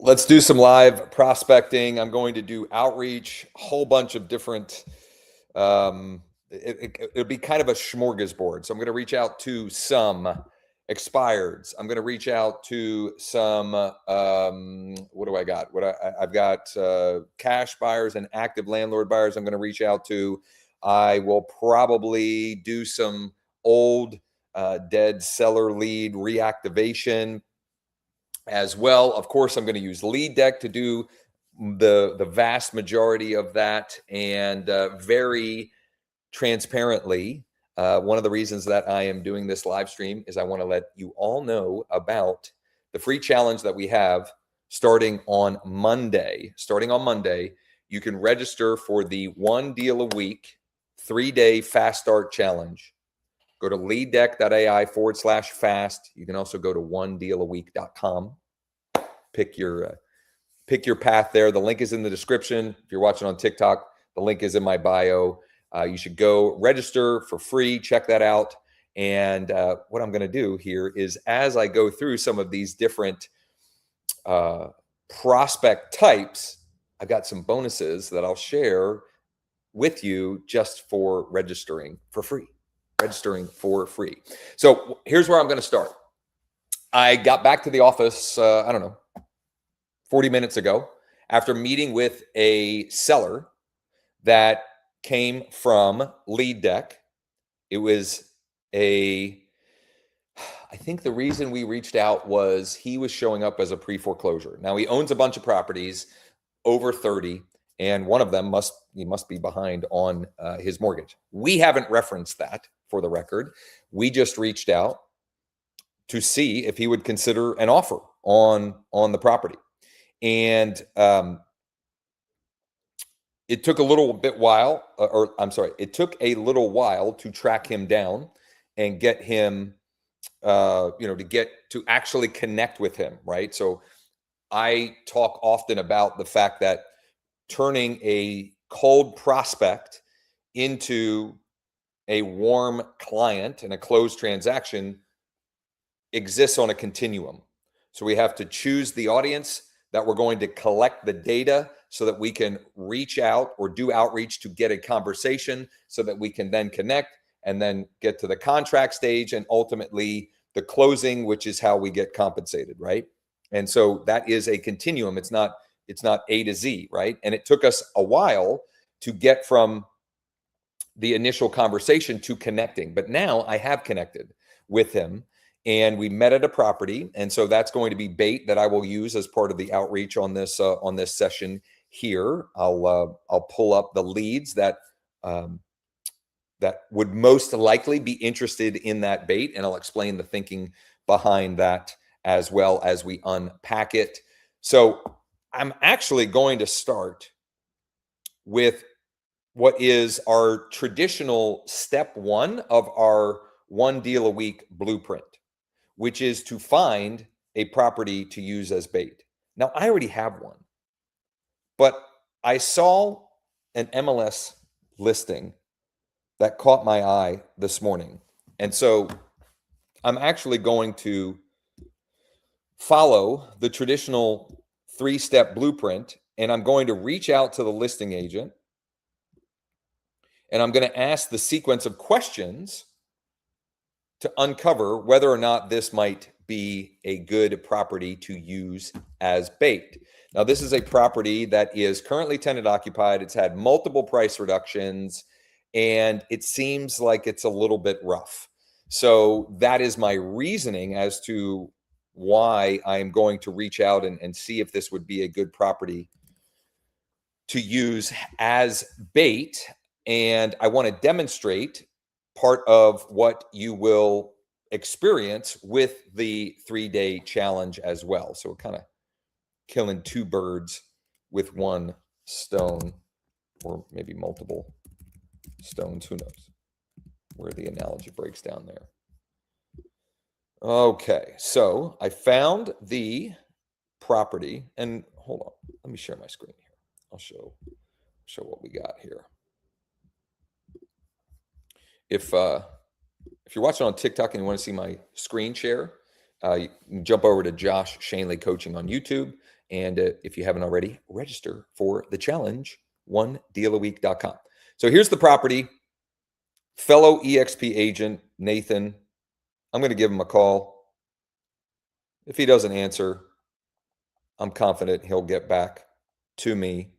Let's do some live prospecting. I'm going to do outreach, a whole bunch of different, it'll be kind of a smorgasbord. So I'm going to reach out to some expireds. I'm going to reach out to some, what do I got? I've got cash buyers and active landlord buyers I'm going to reach out to. I will probably do some old dead seller lead reactivation as well. Of course, I'm going to use Lead Deck to do the vast majority of that, and very transparently, one of the reasons that I am doing this live stream is I want to let you all know about the free challenge that we have starting on Monday. Starting on Monday, you can register for the 1 deal a week, 3-day fast start challenge. Go to leaddeck.ai/fast. You can also go to onedealaweek.com. Pick your path there. The link is in the description. If you're watching on TikTok, the link is in my bio. You should go register for free. Check that out. And what I'm going to do here is, as I go through some of these different prospect types, I've got some bonuses that I'll share with you just for registering for free. So here's where I'm going to start. I got back to the office, I don't know, 40 minutes ago, after meeting with a seller that came from Lead Deck. It was I think the reason we reached out was he was showing up as a pre-foreclosure. Now, he owns a bunch of properties, over 30, and one of them must be behind on his mortgage. We haven't referenced that, for the record. We just reached out to see if he would consider an offer on the property. And it took a little while to track him down and get him, to actually connect with him, right? So I talk often about the fact that turning a cold prospect into a warm client and a closed transaction exists on a continuum. So we have to choose the audience that we're going to collect the data so that we can reach out or do outreach to get a conversation so that we can then connect and then get to the contract stage and ultimately the closing, which is how we get compensated, right? And so that is a continuum. It's not A to Z, right? And it took us a while to get from the initial conversation to connecting, but now I have connected with him and we met at a property. And so that's going to be bait that I will use as part of the outreach on this session here. I'll pull up the leads that would most likely be interested in that bait, and I'll explain the thinking behind that as well as we unpack it. So I'm actually going to start with what is our traditional step one of our 1 deal a week blueprint, which is to find a property to use as bait. Now, I already have one, but I saw an MLS listing that caught my eye this morning. And so I'm actually going to follow the traditional 3-step blueprint, and I'm going to reach out to the listing agent, and I'm going to ask the sequence of questions to uncover whether or not this might be a good property to use as bait. Now, this is a property that is currently tenant occupied. It's had multiple price reductions, and it seems like it's a little bit rough. So that is my reasoning as to why I'm going to reach out and see if this would be a good property to use as bait. And I want to demonstrate part of what you will experience with the 3-day challenge as well. So we're kind of killing 2 birds with 1 stone, or maybe multiple stones. Who knows where the analogy breaks down there. Okay, so I found the property, and hold on, let me share my screen here. I'll show what we got here. If you're watching on TikTok and you want to see my screen share, you can jump over to Josh Shanley Coaching on YouTube, And if you haven't already, register for the challenge, onedealaweek.com. So here's the property. Fellow EXP agent, Nathan. I'm going to give him a call. If he doesn't answer, I'm confident he'll get back to me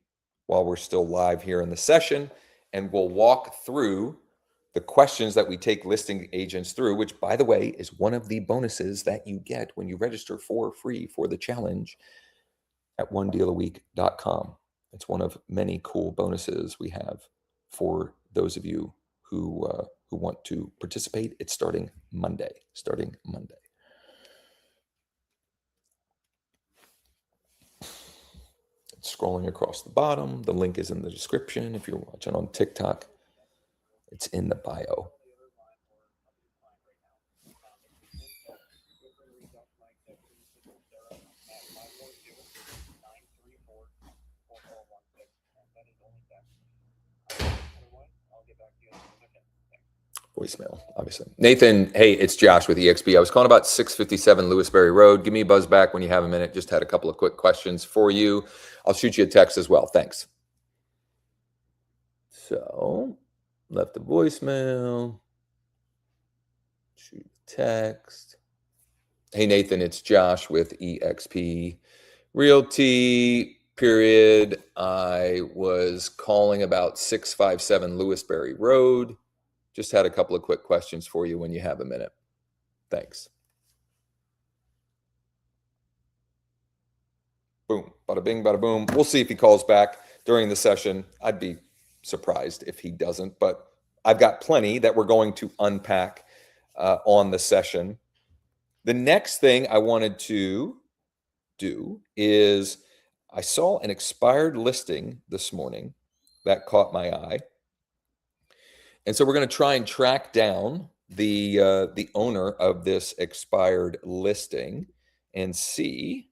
while we're still live here in the session, and we'll walk through the questions that we take listing agents through, which, by the way, is one of the bonuses that you get when you register for free for the challenge at onedealaweek.com. It's one of many cool bonuses we have for those of you who want to participate. It's starting Monday. It's scrolling across the bottom. The link is in the description. If you're watching on TikTok, it's in the bio. Voicemail, obviously. Nathan, hey, it's Josh with EXP. I was calling about 657 Lewisberry Road. Give me a buzz back when you have a minute. Just had a couple of quick questions for you. I'll shoot you a text as well. Thanks. So, left a voicemail. Shoot a text. Hey, Nathan, it's Josh with EXP Realty, period. I was calling about 657 Lewisberry Road. Just had a couple of quick questions for you when you have a minute. Thanks. Boom, bada bing, bada boom. We'll see if he calls back during the session. I'd be surprised if he doesn't, but I've got plenty that we're going to unpack on the session. The next thing I wanted to do is I saw an expired listing this morning that caught my eye. And so we're going to try and track down the owner of this expired listing and see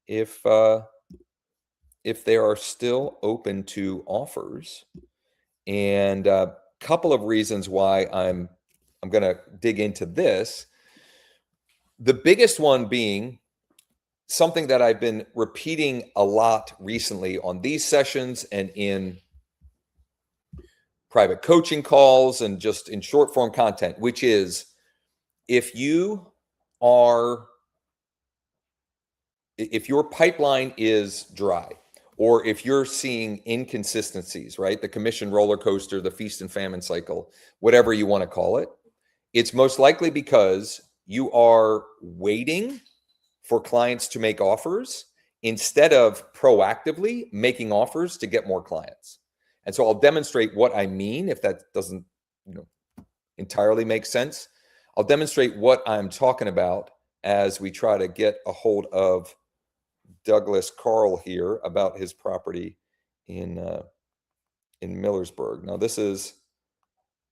if they are still open to offers. And a couple of reasons why I'm going to dig into this. The biggest one being something that I've been repeating a lot recently on these sessions and in private coaching calls and just in short form content, which is if your pipeline is dry, or if you're seeing inconsistencies, right? The commission roller coaster, the feast and famine cycle, whatever you want to call it, it's most likely because you are waiting for clients to make offers instead of proactively making offers to get more clients. And so I'll demonstrate what I mean. If that doesn't, entirely make sense, I'll demonstrate what I'm talking about as we try to get a hold of Douglas Carl here about his property in Millersburg. Now, this is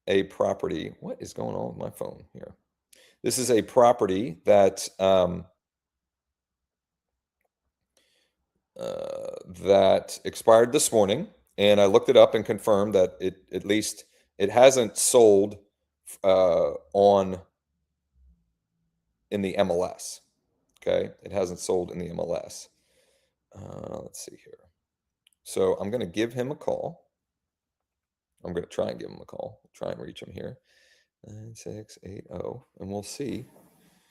a property. What is going on with my phone here? This is a property that that expired this morning, and I looked it up and confirmed that it hasn't sold in the MLS. Okay, it hasn't sold in the MLS. Let's see here. So I'm going to give him a call. I'm going to try and give him a call. Try and reach him here. 9680, and we'll see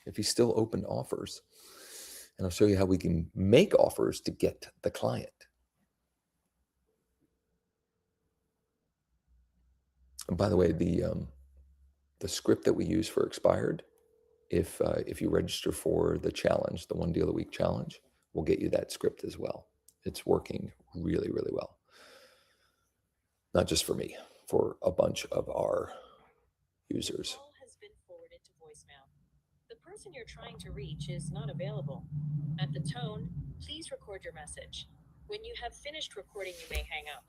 if he's still open to offers. And I'll show you how we can make offers to get the client. And by the way, the script that we use for expired, if you register for the challenge, the One Deal a Week challenge, we'll get you that script as well. It's working really, really well. Not just for me, for a bunch of our users. Call has been forwarded to voicemail. The person you're trying to reach is not available. At the tone, please record your message. When you have finished recording, you may hang up.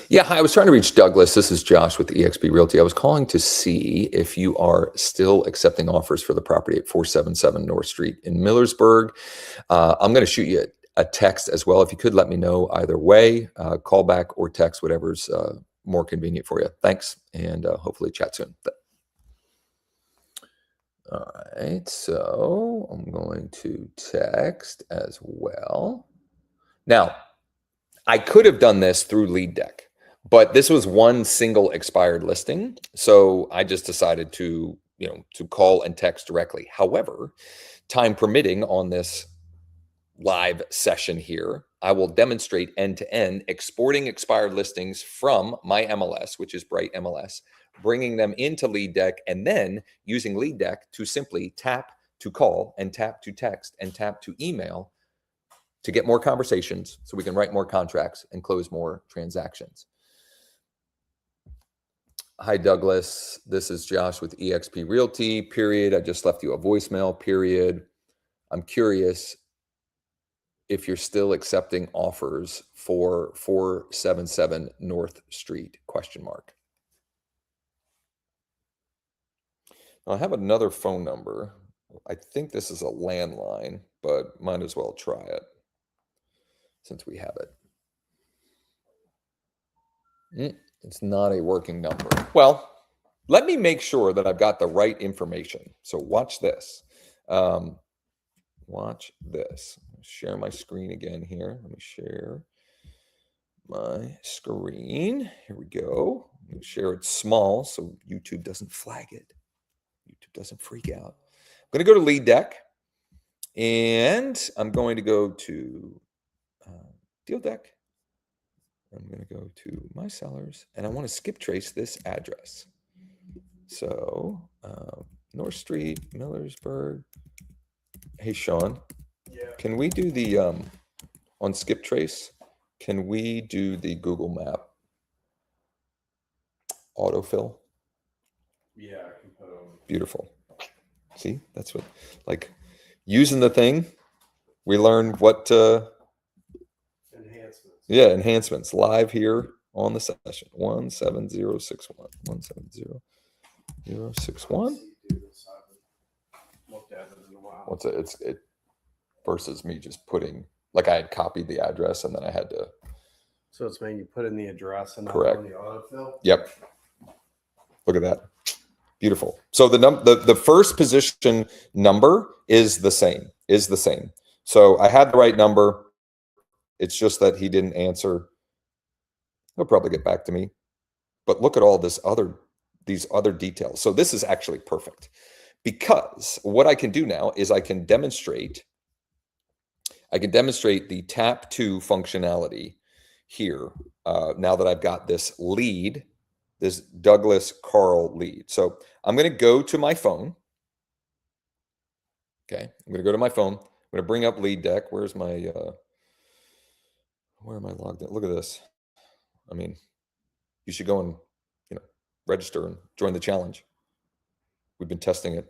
Yeah, hi, I was trying to reach Douglas. This is Josh with eXp Realty. I was calling to see if you are still accepting offers for the property at 477 North Street in Millersburg. I'm going to shoot you a text as well. If you could let me know either way, call back or text, whatever's more convenient for you. Thanks, and hopefully chat soon. All right, so I'm going to text as well. Now, I could have done this through Lead Deck, but this was one single expired listing. So I just decided to, to call and text directly. However, time permitting on this live session here, I will demonstrate end-to-end exporting expired listings from my MLS, which is Bright MLS, bringing them into Lead Deck, and then using Lead Deck to simply tap to call and tap to text and tap to email to get more conversations so we can write more contracts and close more transactions. Hi, Douglas. This is Josh with eXp Realty, period. I just left you a voicemail, period. I'm curious if you're still accepting offers for 477 North Street, question mark. Now, I have another phone number. I think this is a landline, but might as well try it since we have it. It's not a working number. Well, let me make sure that I've got the right information. So watch this. Watch this. Share my screen again here. Let me share my screen. Here we go. Let me share it small so YouTube doesn't flag it. YouTube doesn't freak out. I'm going to go to Lead Deck, and I'm going to go to Deal Deck. I'm going to go to My Sellers, and I want to skip trace this address. So North Street, Millersburg. Hey, Sean. Yeah. Can we do the, on skip trace, can we do the Google Map autofill? Yeah, I can put them. Beautiful. See, that's what, like, using the thing, we learn what, Enhancements. yeah, enhancements live here on the session. 17061. 17061. Looked at it in a while. What's it? It versus me just putting, like, I had copied the address and then I had to. So it's when you put in the address and not Correct. on the autofill? Yep. Look at that. Beautiful. So the first position number is the same. So I had the right number. It's just that he didn't answer. He'll probably get back to me. But look at all these other details. So this is actually perfect, because what I can do now is I can demonstrate the tap to functionality here. Now that I've got this lead, this Douglas Carl lead. So I'm going to go to my phone. Okay. I'm going to go to my phone. I'm going to bring up Lead Deck. Where's my, where am I logged in? Look at this. I mean, you should go and, register and join the challenge. We've been testing it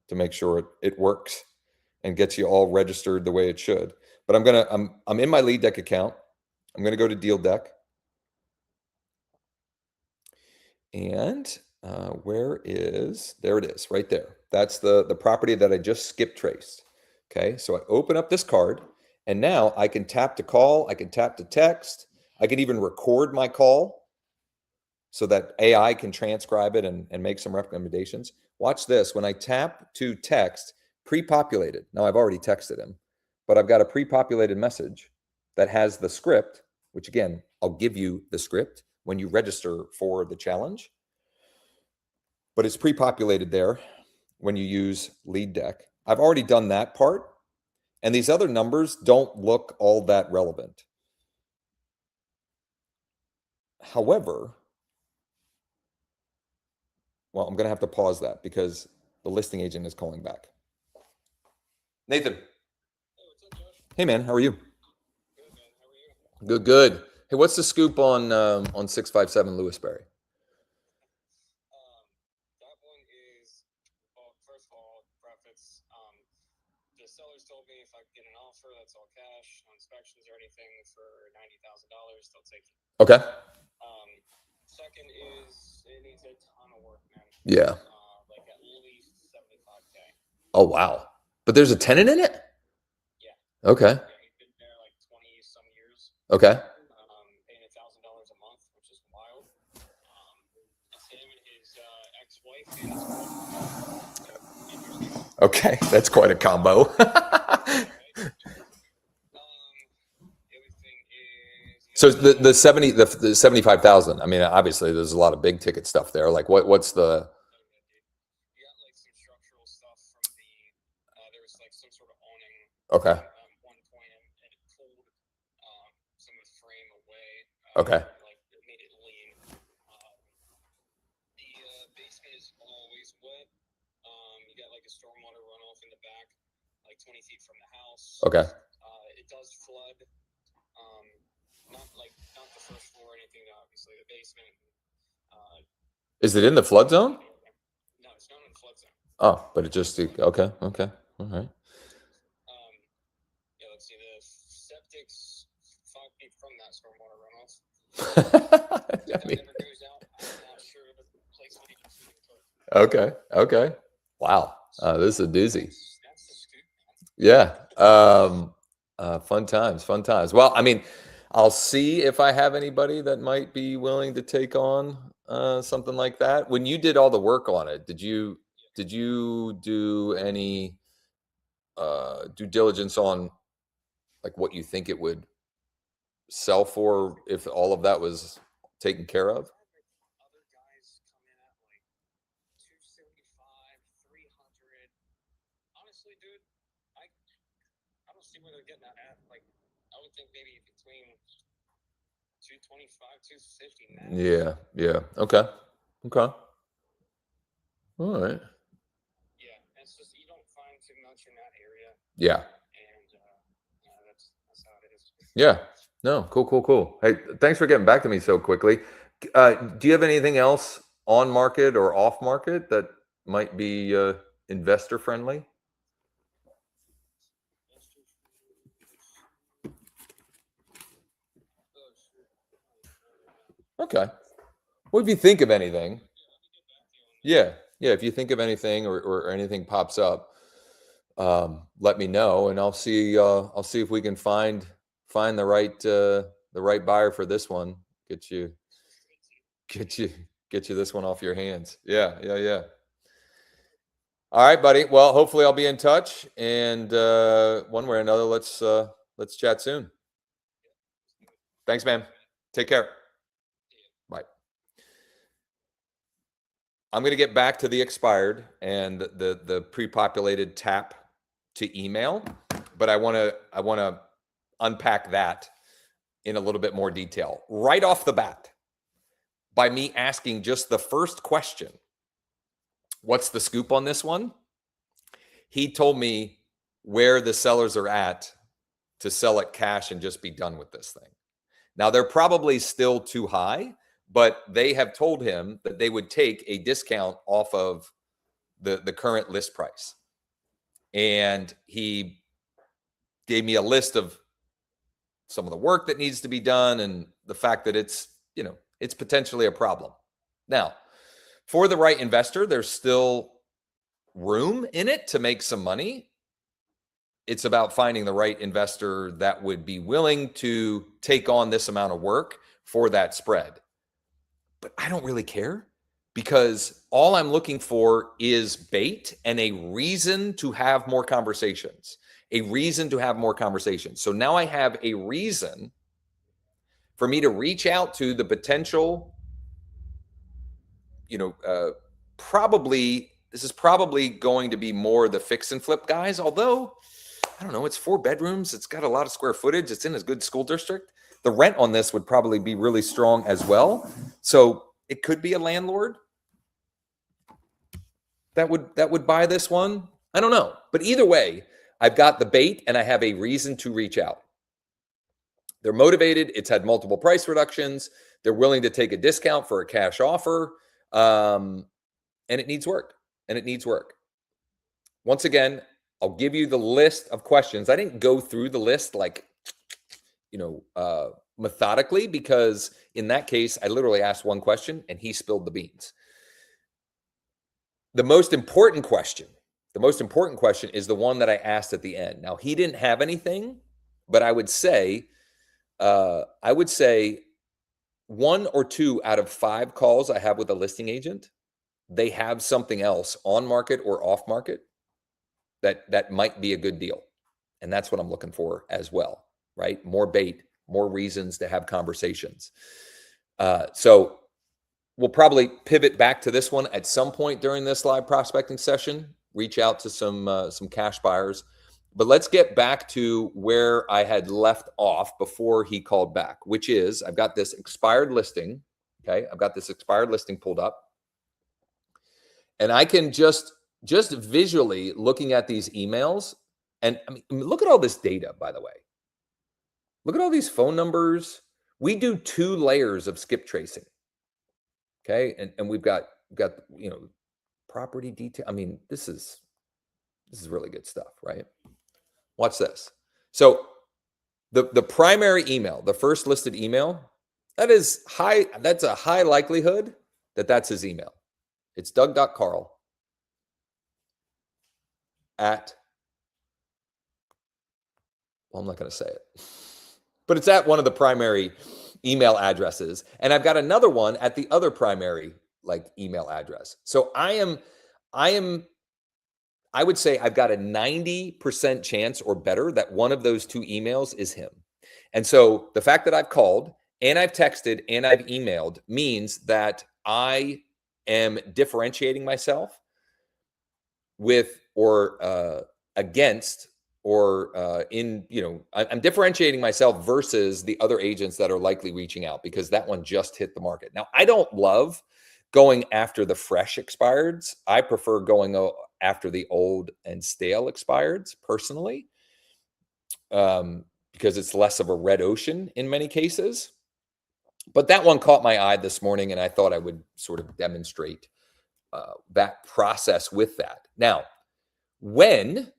to make sure it works and gets you all registered the way it should. But I'm in my Lead Deck account. I'm going to go to Deal Deck. And there it is right there. That's the property that I just skip traced. Okay, so I open up this card, and now I can tap to call, I can tap to text, I can even record my call so that AI can transcribe it and make some recommendations. Watch this. When I tap to text, pre-populated. Now I've already texted him, but I've got a pre-populated message that has the script, which again, I'll give you the script when you register for the challenge. But it's pre-populated there when you use Lead Deck. I've already done that part, and these other numbers don't look all that relevant. However, well, I'm going to have to pause that because the listing agent is calling back. Nathan. Hey, man, how are you? Good, man. How are you? Good. Hey, what's the scoop on 657 Lewisberry? That one is, well, first of all, preface, the sellers told me if I get an offer that's all cash, no inspections or anything for $90,000, they'll take it. Okay. Second is it needs a ton of work, man. Yeah. Like at least 75K. Oh, wow. But there's a tenant in it? Yeah. Okay. Yeah, he's been there like 20 some years. Okay. Paying $1,000 a month, which is wild. It's him and his ex-wife and his wife. Interesting. Okay. That's quite a combo. Right? It was So the 75,000. I mean, obviously there's a lot of big ticket stuff there. Like what's the? You got like some structural stuff from there was like some sort of awning Okay. at one point, and it pulled some of the frame away. Okay. Like it made it lean. The basement is always wet. You got like a stormwater runoff in the back, like 20 feet from the house. Okay. It does flood. Not the first floor or anything. Obviously, the basement. Is it in the flood zone? No, it's not in the flood zone. Oh, but it just okay. Okay. All right. Yeah, let's see. The septic's 5 feet from that stormwater runoff. If that I mean, ever goes out, I'm not sure the place would even see it. okay. Okay. Wow. This is a doozy. That's the scoop, man. Yeah. Fun times. Fun times. Well, I mean, I'll see if I have anybody that might be willing to take on something like that. When you did all the work on it, did you do any due diligence on like what you think it would sell for if all of that was taken care of? Other guys come in at like 275, 300. Honestly, dude, I don't see where they're getting that at. Like, I would think maybe between 225, 250 max. Yeah. Yeah. Okay. Okay. All right. Yeah, it's just you don't find too much in that area, Yeah. and that's how it is. Yeah. No. Cool. Cool. Cool. Hey, thanks for getting back to me so quickly. Do you have anything else on market or off market that might be investor friendly? Okay. Well, if you think of anything, yeah, if you think of anything or anything pops up, let me know, and I'll see if we can find the right buyer for this one. Get you this one off your hands. Yeah, yeah, yeah. All right, buddy. Well, hopefully I'll be in touch, and one way or another, let's chat soon. Thanks, man. Take care. Bye. I'm going to get back to the expired and the pre-populated tap to email, but I want to unpack that in a little bit more detail. Right off the bat, by me asking just the first question, what's the scoop on this one? He told me where the sellers are at to sell it cash and just be done with this thing. Now, they're probably still too high, but they have told him that they would take a discount off of the current list price. And he gave me a list of some of the work that needs to be done and the fact that it's potentially a problem. Now, for the right investor, there's still room in it to make some money. It's about finding the right investor that would be willing to take on this amount of work for that spread. But I don't really care, because all I'm looking for is bait and a reason to have more conversations. So now I have a reason for me to reach out to the potential, this is probably going to be more the fix and flip guys, although I don't know, it's 4 bedrooms. It's got a lot of square footage. It's in a good school district. The rent on this would probably be really strong as well. So it could be a landlord that would buy this one. I don't know. But either way, I've got the bait and I have a reason to reach out. They're motivated. It's had multiple price reductions. They're willing to take a discount for a cash offer. And it needs work. Once again, I'll give you the list of questions. I didn't go through the list methodically, because in that case, I literally asked one question and he spilled the beans. The most important question is the one that I asked at the end. Now, he didn't have anything, but I would say 1 or 2 out of 5 calls I have with a listing agent, they have something else on market or off market that might be a good deal. And that's what I'm looking for as well, right? More bait more reasons to have conversations. So we'll probably pivot back to this one at some point during this live prospecting session, reach out to some cash buyers. But let's get back to where I had left off before he called back, which is I've got this expired listing. Okay, I've got this expired listing pulled up. And I can just visually looking at these emails, and I mean, look at all this data, by the way. Look at all these phone numbers. We do 2 layers of skip tracing. Okay, and we've got property detail. I mean, this is really good stuff, right? Watch this. So the primary email, the first listed email, that's a high likelihood that that's his email. It's Doug.Carl at, well, I'm not going to say it, but it's at one of the primary email addresses. And I've got another one at the other primary email address. So I would say I've got a 90% chance or better that one of those 2 emails is him. And so the fact that I've called and I've texted and I've emailed means that I am differentiating myself with or against or I'm differentiating myself versus the other agents that are likely reaching out because that one just hit the market. Now, I don't love going after the fresh expireds. I prefer going after the old and stale expireds personally, because it's less of a red ocean in many cases. But that one caught my eye this morning, and I thought I would sort of demonstrate that process with that. Now, when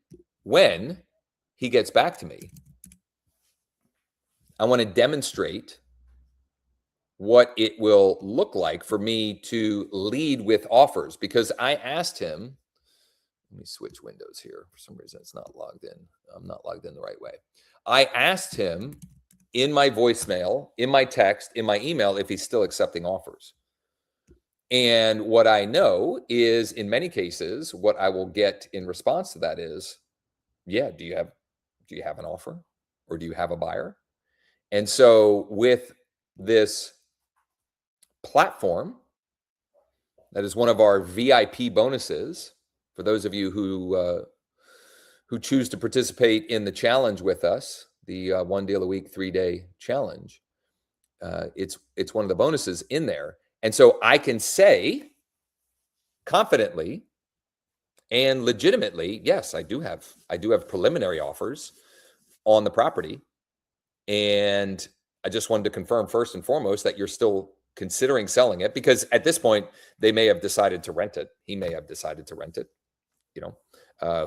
he gets back to me, I want to demonstrate what it will look like for me to lead with offers, because I asked him, let me switch windows here. For some reason, it's not logged in. I'm not logged in the right way. I asked him in my voicemail, in my text, in my email, if he's still accepting offers. And what I know is in many cases, what I will get in response to that is, yeah, do you have an offer or do you have a buyer? And so with this platform, that is one of our VIP bonuses for those of you who choose to participate in the challenge with us, the 1 deal a week, 3-day challenge. It's one of the bonuses in there. And so I can say confidently and legitimately, yes, I do have preliminary offers on the property. And I just wanted to confirm first and foremost that you're still considering selling it, because at this point they may have decided to rent it. He may have decided to rent it,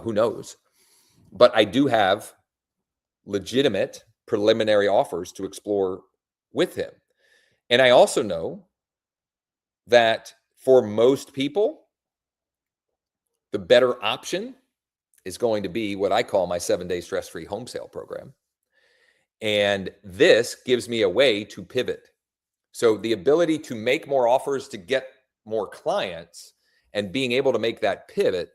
who knows? But I do have legitimate preliminary offers to explore with him. And I also know that for most people, the better option is going to be what I call my 7-day stress-free home sale program. And this gives me a way to pivot. So the ability to make more offers to get more clients and being able to make that pivot,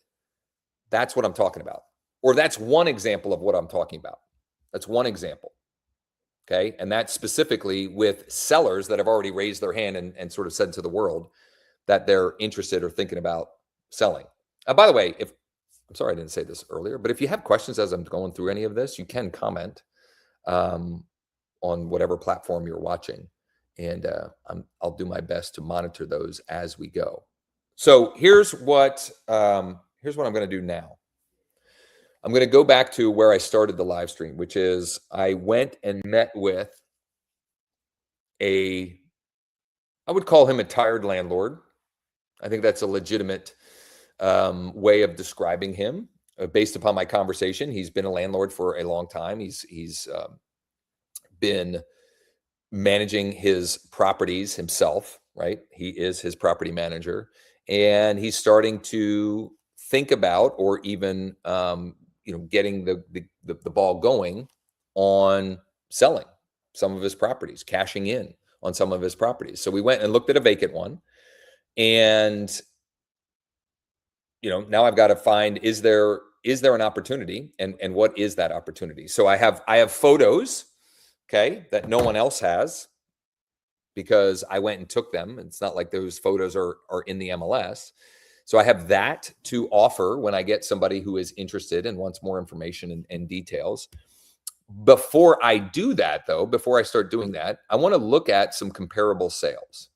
that's what I'm talking about. Or that's one example of what I'm talking about. That's one example. Okay. And that's specifically with sellers that have already raised their hand and sort of said to the world that they're interested or thinking about selling. By the way, I'm sorry I didn't say this earlier, but if you have questions as I'm going through any of this, you can comment on whatever platform you're watching, and I'll do my best to monitor those as we go. So here's what I'm going to do now. I'm going to go back to where I started the live stream, which is I went and met with I would call him a tired landlord. I think that's a legitimate way of describing him based upon my conversation. He's been a landlord for a long time. He's been managing his properties himself, right? He is his property manager, and he's starting to think about, or even getting the ball going on selling some of his properties, cashing in on some of his properties. So we went and looked at a vacant one, and now I've got to find, is there an opportunity, and what is that opportunity? So I have photos okay, that no one else has because I went and took them. It's not like those photos are in the MLS. So I have that to offer when I get somebody who is interested and wants more information and details. Before I do that, though, before I start doing that, I want to look at some comparable sales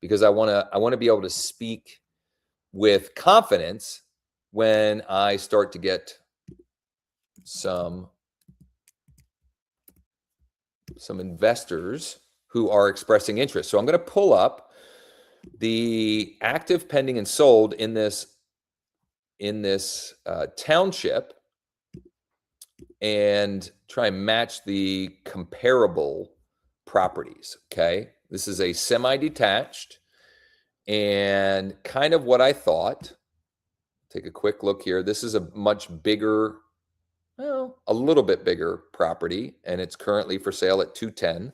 because I want to be able to speak with confidence when I start to get some investors who are expressing interest. So I'm going to pull up the active, pending, and sold in this township and try and match the comparable properties. Okay, this is a semi-detached and kind of what I thought. Take a quick look here. This is a much bigger, well, a little bit bigger property, and it's currently for sale at 210.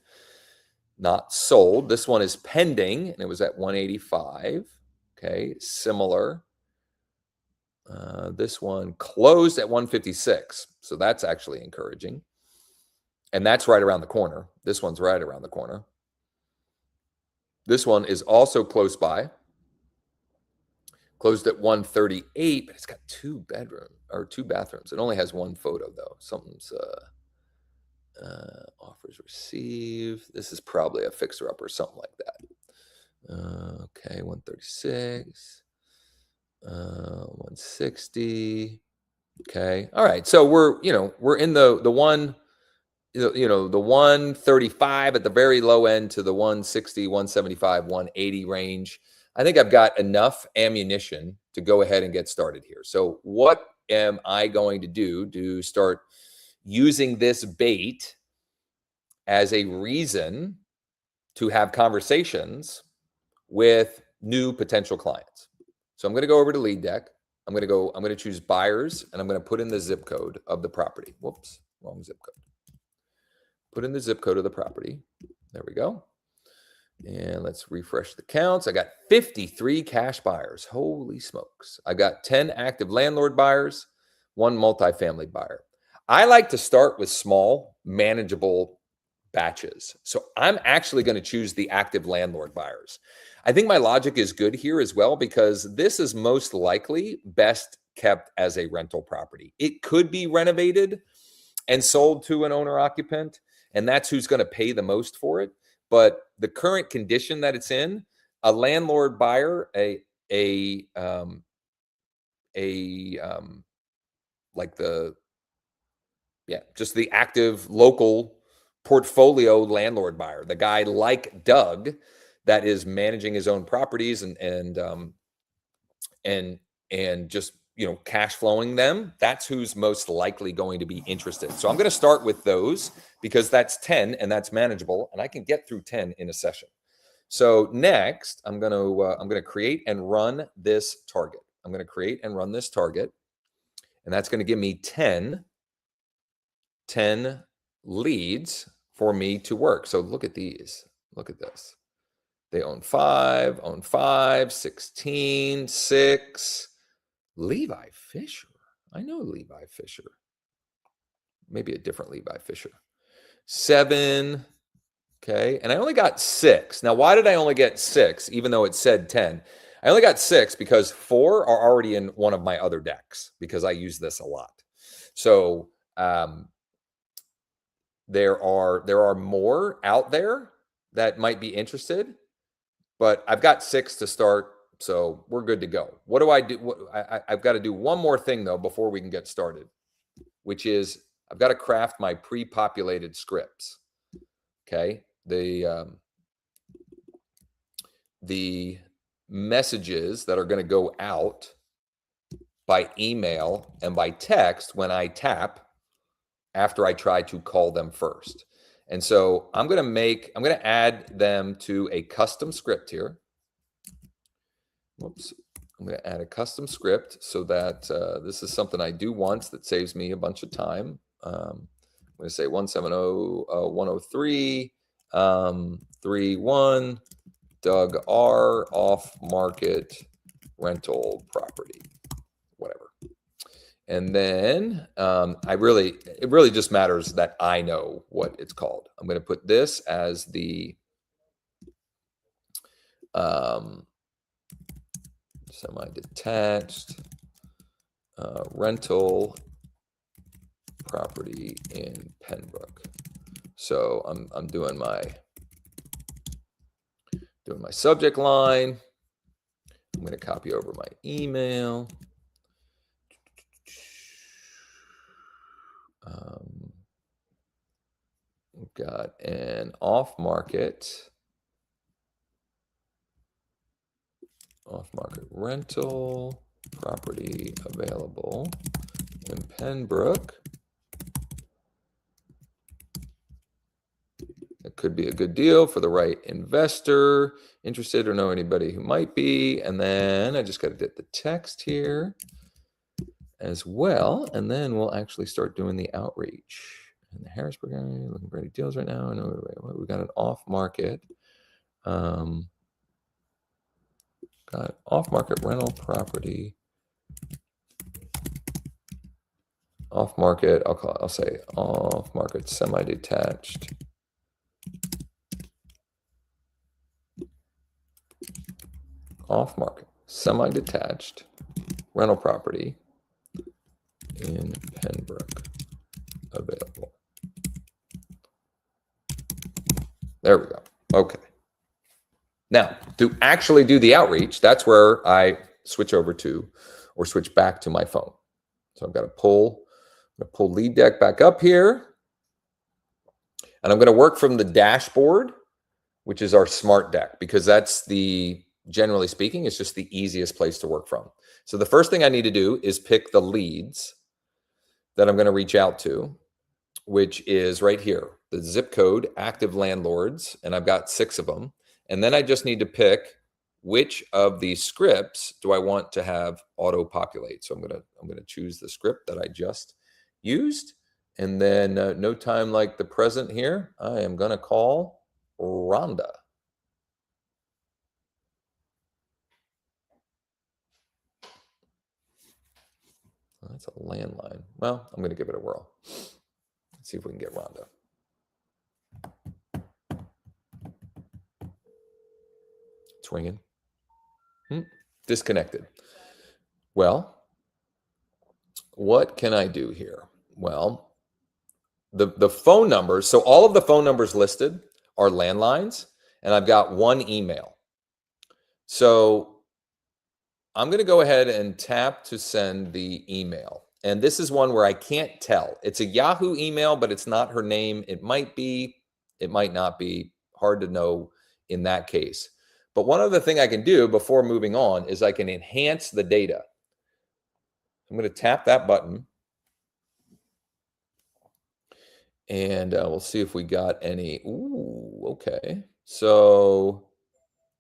Not sold. This one is pending, and it was at 185. Okay, similar. This one closed at 156, so that's actually encouraging. And that's right around the corner. This one's right around the corner. This one is also close by. Closed at 138, but it's got 2 bathrooms. It only has 1 photo though. Something's offers received. This is probably a fixer-upper, something like that. Okay, 136, 160. Okay, all right. So we're in the one, the 135 at the very low end to the 160, 175, 180 range. I think I've got enough ammunition to go ahead and get started here. So what am I going to do to start using this bait as a reason to have conversations with new potential clients? So I'm going to go over to Lead Deck. I'm going to choose buyers, and I'm going to put in the zip code of the property. Whoops, wrong zip code. Put in the zip code of the property. There we go. And let's refresh the counts. I got 53 cash buyers. Holy smokes. I got 10 active landlord buyers, 1 multifamily buyer. I like to start with small, manageable batches. So I'm actually going to choose the active landlord buyers. I think my logic is good here as well because this is most likely best kept as a rental property. It could be renovated and sold to an owner occupant, and that's who's going to pay the most for it. But the current condition that it's in, a landlord buyer, just the active local portfolio landlord buyer, the guy like Doug that is managing his own properties and just cash flowing them. That's who's most likely going to be interested. So I'm going to start with those because that's 10 and that's manageable, and I can get through 10 in a session. So next, I'm going to create and run this target. I'm going to create and run this target, and that's going to give me 10 leads for me to work. So look at these. Look at this. They own 5, 16, 6. Levi Fisher. I know Levi Fisher. Maybe a different Levi Fisher. 7. Okay. And I only got 6. Now, why did I only get 6, even though it said 10? I only got 6 because 4 are already in one of my other decks because I use this a lot. So there are more out there that might be interested, but I've got 6 to start. So we're good to go. What do I do? I've got to do one more thing though before we can get started, which is I've got to craft my pre-populated scripts. Okay, the messages that are going to go out by email and by text when I tap after I try to call them first. And so I'm going to add them to a custom script here. Whoops. I'm going to add a custom script so that this is something I do once that saves me a bunch of time. I'm going to say 170-103 31 Doug R off market rental property, whatever. And then it really just matters that I know what it's called. I'm going to put this as the semi-detached rental property in Pembroke. So I'm doing my subject line. I'm going to copy over my email. We've got an off-market rental property available in Pembroke. It could be a good deal for the right investor, interested or know anybody who might be. And then I just got to get the text here as well. And then we'll actually start doing the outreach. In the Harrisburg area, looking for any deals right now. I know we've got an off-market. Got off-market rental property. Off-market, I'll say off-market semi-detached. Off-market semi-detached rental property in Pembroke available. There we go. Okay. Now, to actually do the outreach, that's where I switch back to my phone. So I've got to pull Lead Deck back up here. And I'm going to work from the dashboard, which is our smart deck, because that's generally speaking, it's just the easiest place to work from. So the first thing I need to do is pick the leads that I'm going to reach out to, which is right here, the zip code, active landlords, and I've got 6 of them. And then I just need to pick which of these scripts do I want to have auto-populate. So I'm going to choose the script that I just used. And then no time like the present here, I am going to call Rhonda. That's a landline. Well, I'm going to give it a whirl. Let's see if we can get Rhonda. It's ringing. Disconnected. Well, what can I do here? Well, the phone numbers, so all of the phone numbers listed are landlines, and I've got 1 email. So I'm going to go ahead and tap to send the email. And this is one where I can't tell. It's a Yahoo email, but it's not her name. It might be, it might not be. Hard to know in that case. But one other thing I can do before moving on is I can enhance the data. I'm going to tap that button. And we'll see if we got any. Ooh, okay. So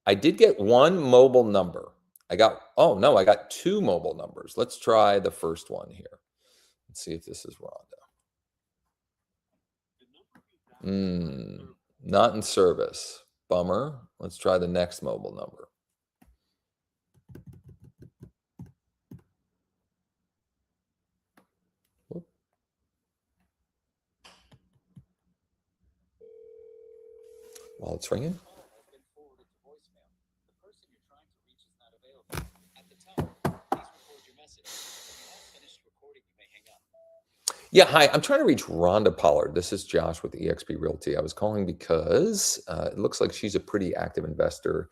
I did get 1 mobile number. I got 2 mobile numbers. Let's try the first one here. Let's see if this is Rhonda. Not in service. Bummer. Let's try the next mobile number. Whoop. While it's ringing. Yeah, hi. I'm trying to reach Rhonda Pollard. This is Josh with eXp Realty. I was calling because it looks like she's a pretty active investor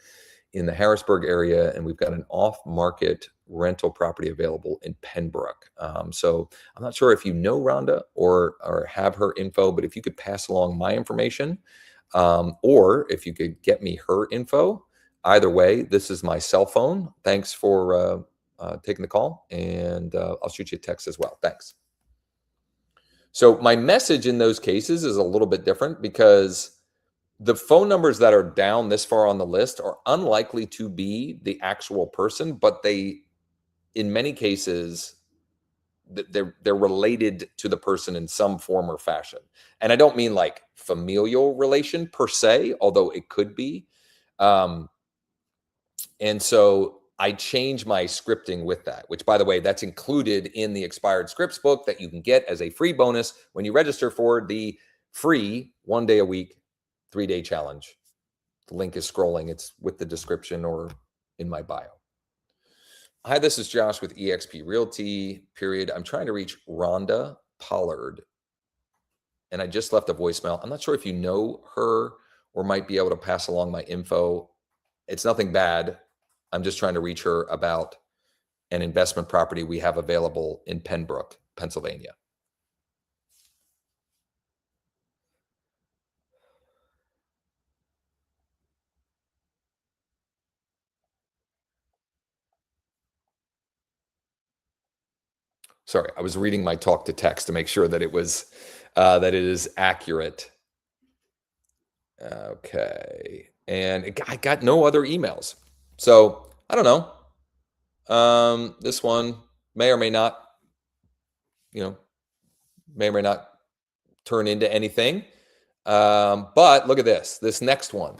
in the Harrisburg area, and we've got an off-market rental property available in Pembroke. So I'm not sure if you know Rhonda or have her info, but if you could pass along my information, or if you could get me her info, either way, this is my cell phone. Thanks for taking the call, and I'll shoot you a text as well. Thanks. So my message in those cases is a little bit different because the phone numbers that are down this far on the list are unlikely to be the actual person, but they, in many cases, they're related to the person in some form or fashion. And I don't mean like familial relation per se, although it could be. And so I change my scripting with that, which, by the way, that's included in the expired scripts book that you can get as a free bonus when you register for the free 1 day a week, 3-day challenge. The link is scrolling. It's with the description or in my bio. Hi, this is Josh with eXp Realty, period. I'm trying to reach Rhonda Pollard, and I just left a voicemail. I'm not sure if you know her or might be able to pass along my info. It's nothing bad. I'm just trying to reach her about an investment property we have available in Pembroke, Pennsylvania. Sorry, I was reading my talk to text to make sure that it was that it is accurate. Okay, and I got no other emails, so I don't know. This one may or may not, may or may not turn into anything. But look at this. This next one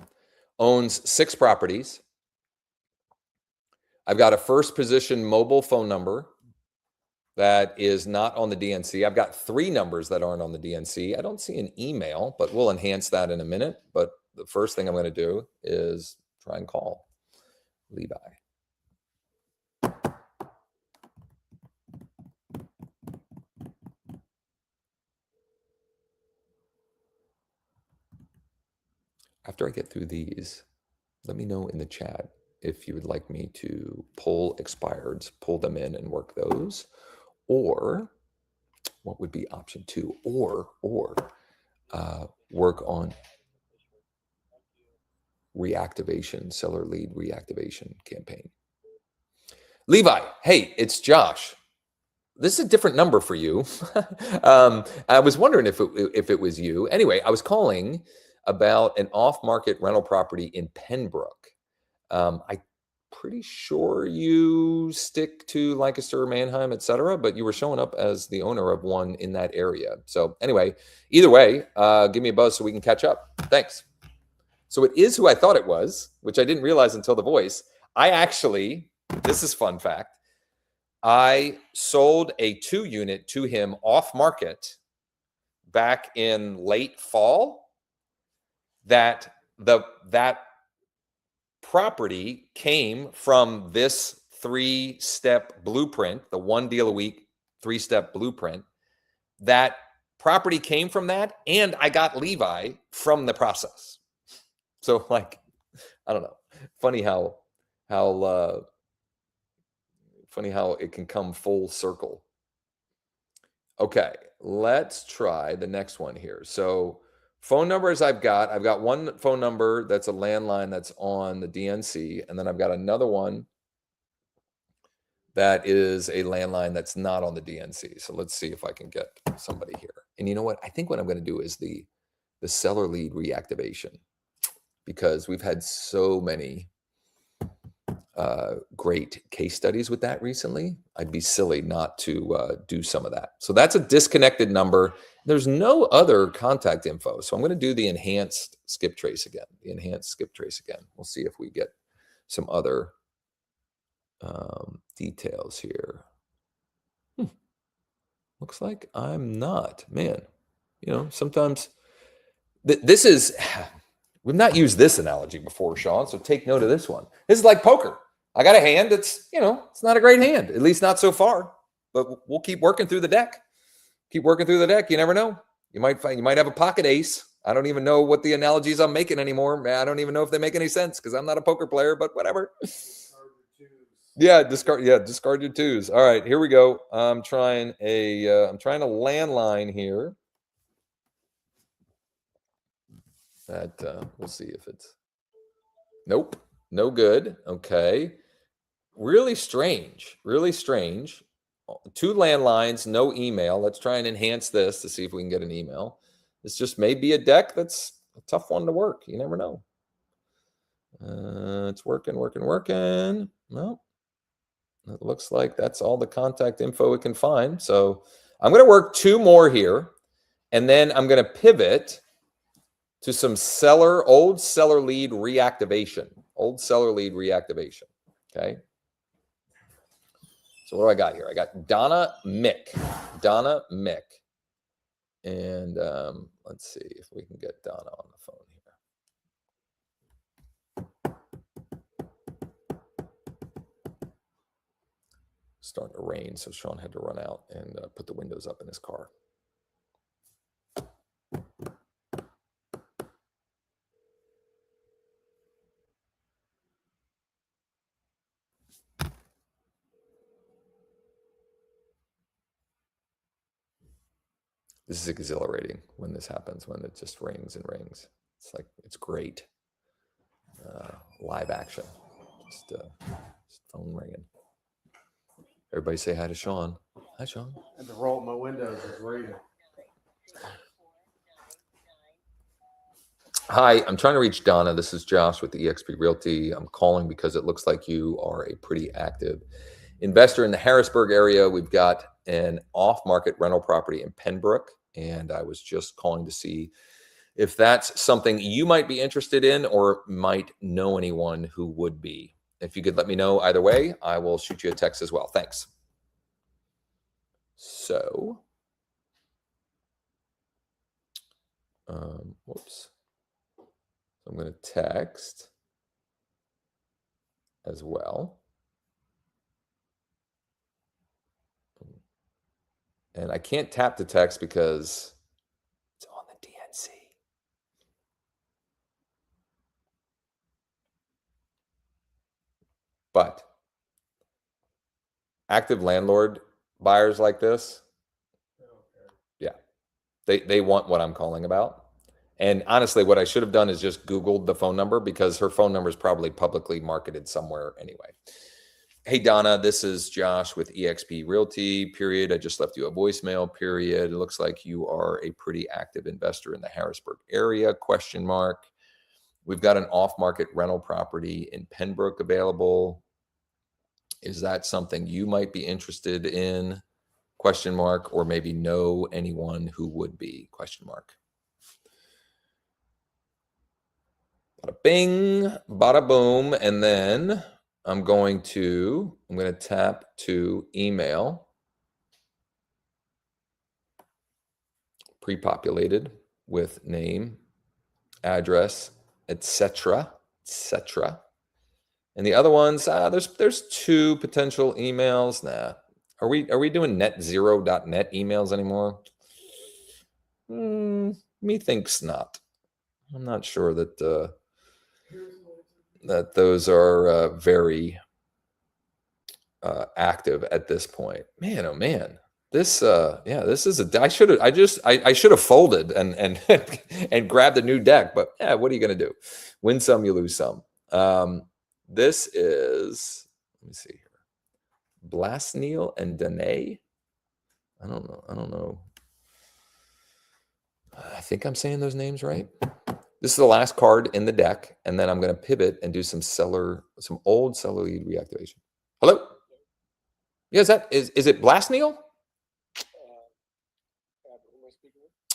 owns 6 properties. I've got a first position mobile phone number that is not on the DNC. I've got 3 numbers that aren't on the DNC. I don't see an email, but we'll enhance that in a minute. But the first thing I'm going to do is try and call Levi. After I get through these, let me know in the chat if you would like me to pull expireds, pull them in and work those, or what would be option 2, or work on reactivation, seller lead reactivation campaign. Levi, hey, it's Josh. This is a different number for you. I was wondering if it was you. Anyway, I was calling about an off-market rental property in Pembroke. I'm pretty sure you stick to Lancaster, Mannheim, etc., but you were showing up as the owner of one in that area. So anyway, either way, give me a buzz so we can catch up. Thanks. So it is who I thought it was, which I didn't realize until the voice. I actually, this is fun fact, I sold a 2-unit to him off market back in late fall. That property came from this 3-step blueprint, the 1 deal a week, 3-step blueprint. That property came from that, and I got Levi from the process. So, like, I don't know. Funny how it can come full circle. Okay, let's try the next one here. So phone numbers I've got one phone number that's a landline that's on the DNC, and then I've got another one that is a landline that's not on the DNC. So let's see if I can get somebody here. And you know what? I think what I'm going to do is the seller lead reactivation, because we've had so many great case studies with that recently. I'd be silly not to do some of that. So that's a disconnected number. There's no other contact info. So I'm going to do the enhanced skip trace again. We'll see if we get some other details here. Looks like I'm not. Man, sometimes this is, we've not used this analogy before, Sean, so take note of this one. This is like poker. I got a hand that's, it's not a great hand, at least not so far, but we'll keep working through the deck. You never know. You might have a pocket ace. I don't even know what the analogies I'm making anymore. I don't even know if they make any sense because I'm not a poker player, but whatever. Discard your 2s. All right, here we go. I'm trying a landline here. That we'll see if it's, nope, no good. Okay, really strange. 2 landlines, no email. Let's try and enhance this to see if we can get an email. This just may be a deck that's a tough one to work. You never know. It's working. Well, it looks like that's all the contact info we can find. So I'm going to work 2 more here, and then I'm going to pivot to some old seller lead reactivation. Okay. So what do I got here? I got Donna Mick. And let's see if we can get Donna on the phone here. Starting to rain, so Sean had to run out and put the windows up in his car. This is exhilarating when this happens, when it just rings and rings. It's like, it's great. Live action. Just phone ringing. Everybody say hi to Sean. Hi, Sean. I had to roll up my windows. It's raining. Hi, I'm trying to reach Donna. This is Josh with eXp Realty. I'm calling because it looks like you are a pretty active investor in the Harrisburg area. We've got an off-market rental property in Pembroke, and I was just calling to see if that's something you might be interested in or might know anyone who would be. If you could let me know either way, I will shoot you a text as well. Thanks. So, whoops. I'm going to text as well. And I can't tap the text because it's on the DNC. But active landlord buyers like this, yeah, they want what I'm calling about. And honestly, what I should have done is just Googled the phone number, because her phone number is probably publicly marketed somewhere anyway. Hey, Donna, this is Josh with eXp Realty, period. I just left you a voicemail, period. It looks like you are a pretty active investor in the Harrisburg area, question mark. We've got an off-market rental property in Pembroke available. Is that something you might be interested in, question mark, or maybe know anyone who would be, question mark. Bada bing, bada boom. And then I'm going to tap to email, pre-populated with name, address, etc. And the other ones, there's two potential emails. Nah, are we doing netzero.net emails anymore? Methinks not. I'm not sure that that those are very active at this point. Man, oh man, this this is I should have folded and and grabbed a new deck, but yeah, what are you gonna do? Win some, you lose some. This is, let me see here, Blasneil and Danae. I don't know. I think I'm saying those names right. This is the last card in the deck, and then I'm going to pivot and do some old seller lead reactivation. Hello? Yeah, is it Blasneil?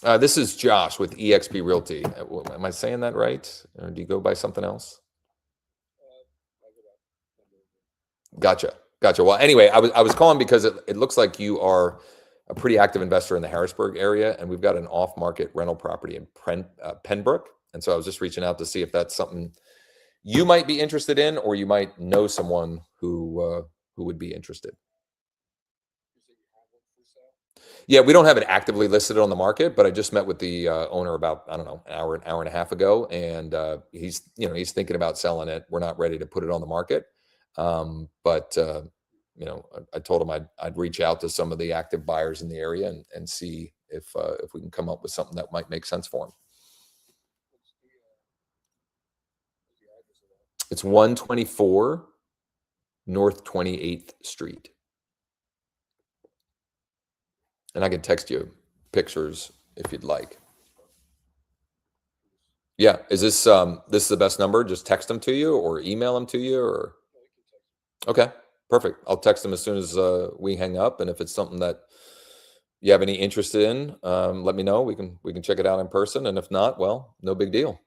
This is Josh with eXp Realty. Am I saying that right? Or do you go by something else? Gotcha. Well, anyway, I was calling because it looks like you are a pretty active investor in the Harrisburg area, and we've got an off-market rental property in Pembroke. And so I was just reaching out to see if that's something you might be interested in, or you might know someone who would be interested. Yeah, we don't have it actively listed on the market, but I just met with the owner about, I don't know, an hour and a half ago, and he's thinking about selling it. We're not ready to put it on the market, but I told him I'd reach out to some of the active buyers in the area and see if we can come up with something that might make sense for him. It's 124 North 28th Street. And I can text you pictures if you'd like. Yeah. Is this the best number? Just text them to you or email them to you, or? Okay, perfect. I'll text them as soon as we hang up. And if it's something that you have any interest in, let me know. We can check it out in person. And if not, well, no big deal.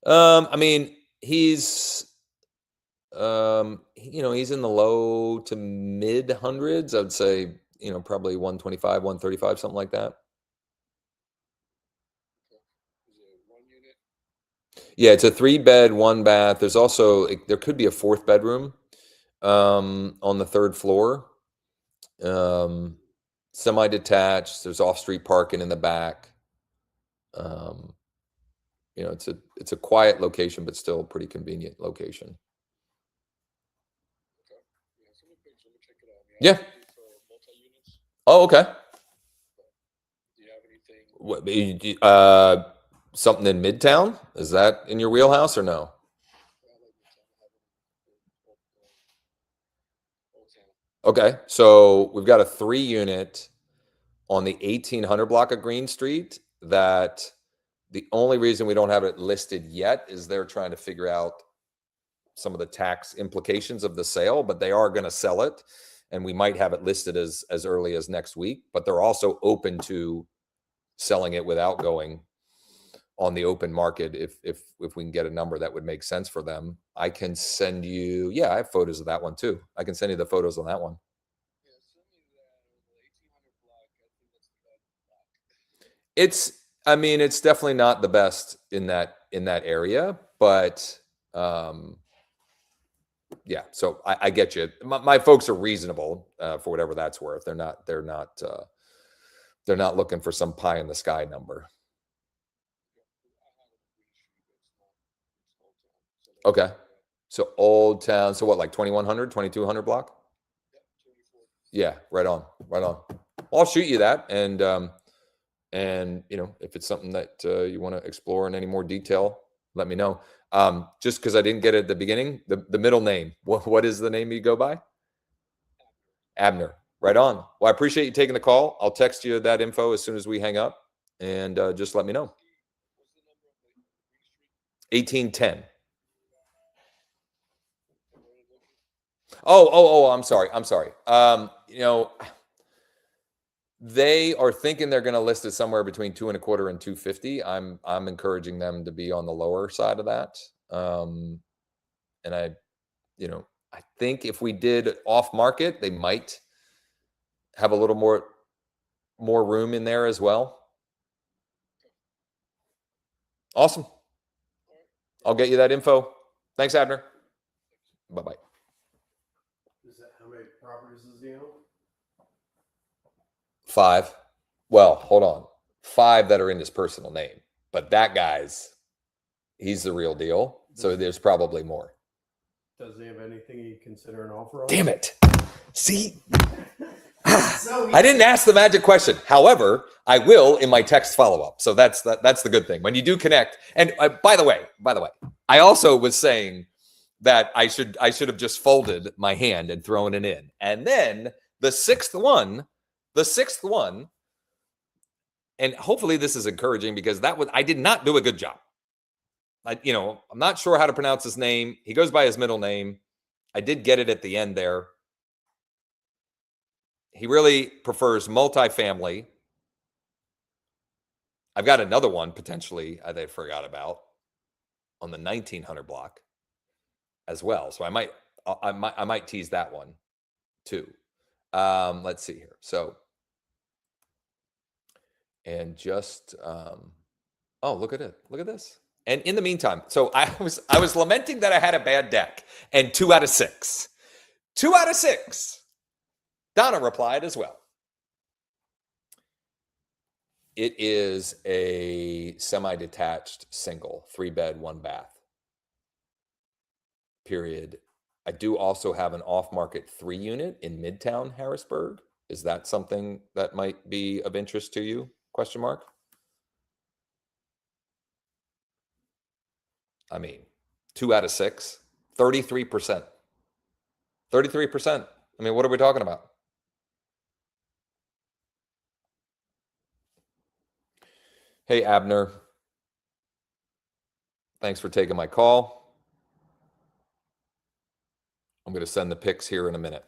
I mean, he's He's in the low to mid hundreds. I'd say, probably 125, 135, something like that. Is it 1 unit? Yeah, it's a 3-bed, 1-bath. There's also, there could be a 4th bedroom on the 3rd floor. Semi-detached. There's off-street parking in the back. It's a quiet location, but still a pretty convenient location. Okay. Yeah, send me a picture. Let me check it out. Yeah. I'm looking for multi-units. Oh, okay. Do you have anything? Something in Midtown? Is that in your wheelhouse or no? Old Town. Okay, so we've got a 3-unit on the 1800 block of Green Street that the only reason we don't have it listed yet is they're trying to figure out some of the tax implications of the sale, but they are going to sell it, and we might have it listed as early as next week, but they're also open to selling it without going on the open market if we can get a number that would make sense for them. I can send you, yeah, I have photos of that one too. I can send you the photos on that one. Yeah, send me that. The 1800 block. I think that's the best block. It's definitely not the best in that area, but yeah, so I get you. My folks are reasonable for whatever that's worth. They're not looking for some pie in the sky number. Okay. So Old Town. So what, like 2100, 2200 block? Yeah, right on. Well, I'll shoot you that, and if it's something that you want to explore in any more detail, let me know. Just because I didn't get it at the beginning, the middle name. What is the name you go by? Abner. Right on. Well, I appreciate you taking the call. I'll text you that info as soon as we hang up, and just let me know. 1810. Oh, I'm sorry. They are thinking they're going to list it somewhere between 2.25 and 250. I'm encouraging them to be on the lower side of that. And I think if we did off market, they might have a little more room in there as well. Awesome. I'll get you that info. Thanks, Abner. Bye-bye. How many properties does he own? 5. Well, hold on. 5 that are in his personal name, but that he's the real deal. So there's probably more. Does he have anything you consider an offer on? Damn it. See? I didn't ask the magic question. However, I will in my text follow-up. So that's the good thing. When you do connect, and by the way, I also was saying that I should have just folded my hand and thrown it in. And then the sixth one, and hopefully this is encouraging because I did not do a good job. I'm not sure how to pronounce his name. He goes by his middle name. I did get it at the end there. He really prefers multifamily. I've got another one potentially they forgot about on the 1900 block as well. So I might tease that one too. Let's see here. So, and just oh, look at it. Look at this. And in the meantime, so I was lamenting that I had a bad deck, and 2 out of 6. 2 out of 6. Donna replied as well. It is a semi-detached single, 3-bed, 1-bath. Period. I do also have an off-market 3-unit in Midtown Harrisburg. Is that something that might be of interest to you? Question mark. 2 out of 6, 33%. 33%. What are we talking about? Hey, Abner. Thanks for taking my call. I'm going to send the pics here in a minute.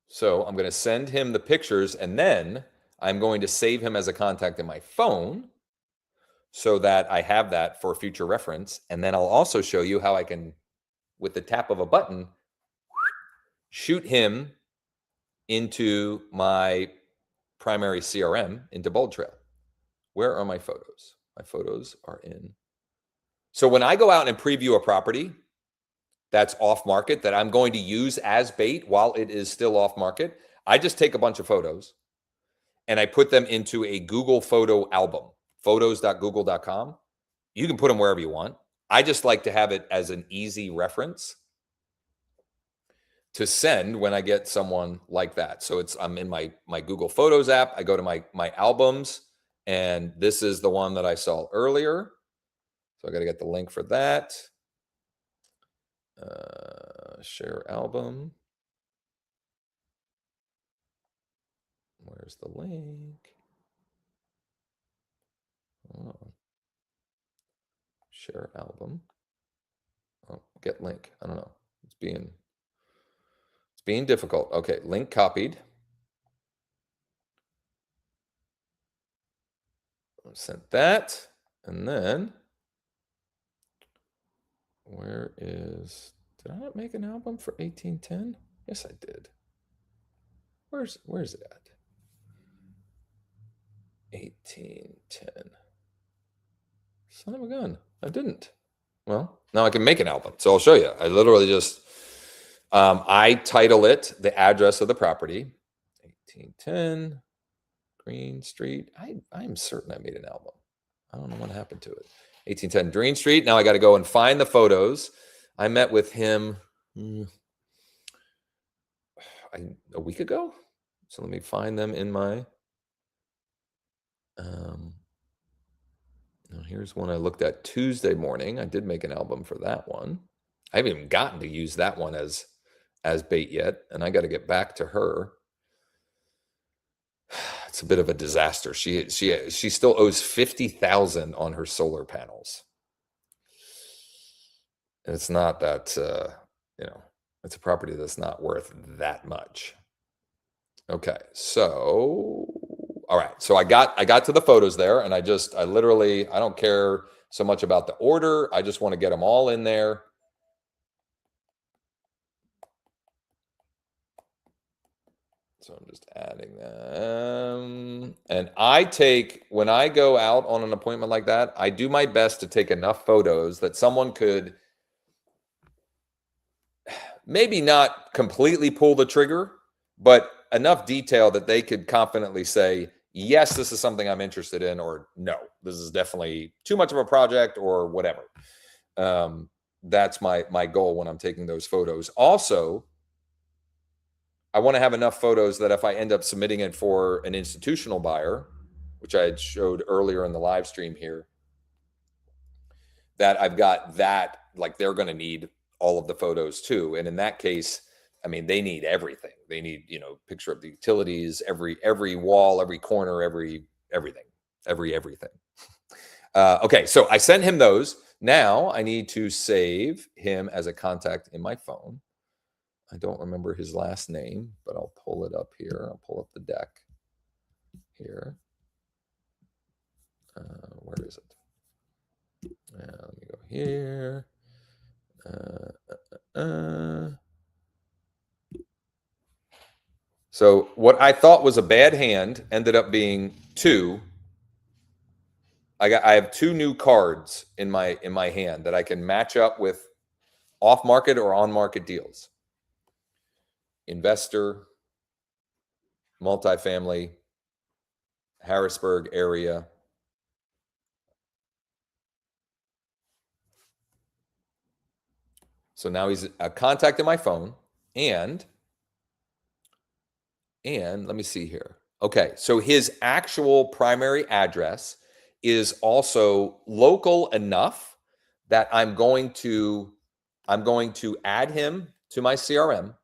So I'm going to send him the pictures, and then I'm going to save him as a contact in my phone so that I have that for future reference. And then I'll also show you how I can, with the tap of a button, shoot him into my primary CRM, into Bold Trail. Where are my photos? My photos are in. So when I go out and preview a property that's off market that I'm going to use as bait while it is still off market, I just take a bunch of photos and I put them into a Google photo album, photos.google.com. You can put them wherever you want. I just like to have it as an easy reference to send when I get someone like that. So I'm in my Google Photos app. I go to my albums, and this is the one that I saw earlier. So I got to get the link for that. Share album. Where's the link? Oh. Share album. Oh, get link. I don't know. It's being difficult. Okay, link copied. Sent that. And then did I not make an album for 1810? Yes, I did. Where's it at? 1810. Son of a gun. I didn't. Well, now I can make an album. So I'll show you. I literally just, I title it the address of the property, 1810 Green Street. I'm certain I made an album. I don't know what happened to it. 1810 Green Street. Now I got to go and find the photos. I met with him a week ago. So let me find them in my, here's one I looked at Tuesday morning. I did make an album for that one. I haven't even gotten to use that one as bait yet. And I got to get back to her. It's a bit of a disaster. She still owes $50,000 on her solar panels. And it's not that, it's a property that's not worth that much. Okay, so, all right. So I got to the photos there, and I literally, I don't care so much about the order. I just want to get them all in there. So I'm just adding them. And when I go out on an appointment like that, I do my best to take enough photos that someone could maybe not completely pull the trigger, but enough detail that they could confidently say, yes, this is something I'm interested in, or no, this is definitely too much of a project, or whatever. That's my goal when I'm taking those photos. Also, I want to have enough photos that if I end up submitting it for an institutional buyer, which I had showed earlier in the live stream here, that I've got that, like, they're going to need all of the photos too. And in that case, I mean, they need everything. They need, picture of the utilities, every wall, every corner, everything. Okay, so I sent him those. Now I need to save him as a contact in my phone. I don't remember his last name, but I'll pull it up here. I'll pull up the deck here. Where is it? Let me go here. So what I thought was a bad hand ended up being two. I have two new cards in my hand that I can match up with off-market or on-market deals. Investor, multifamily, Harrisburg area. So now he's a contact in my phone, and let me see here. Okay, so his actual primary address is also local enough that I'm going to add him to my CRM.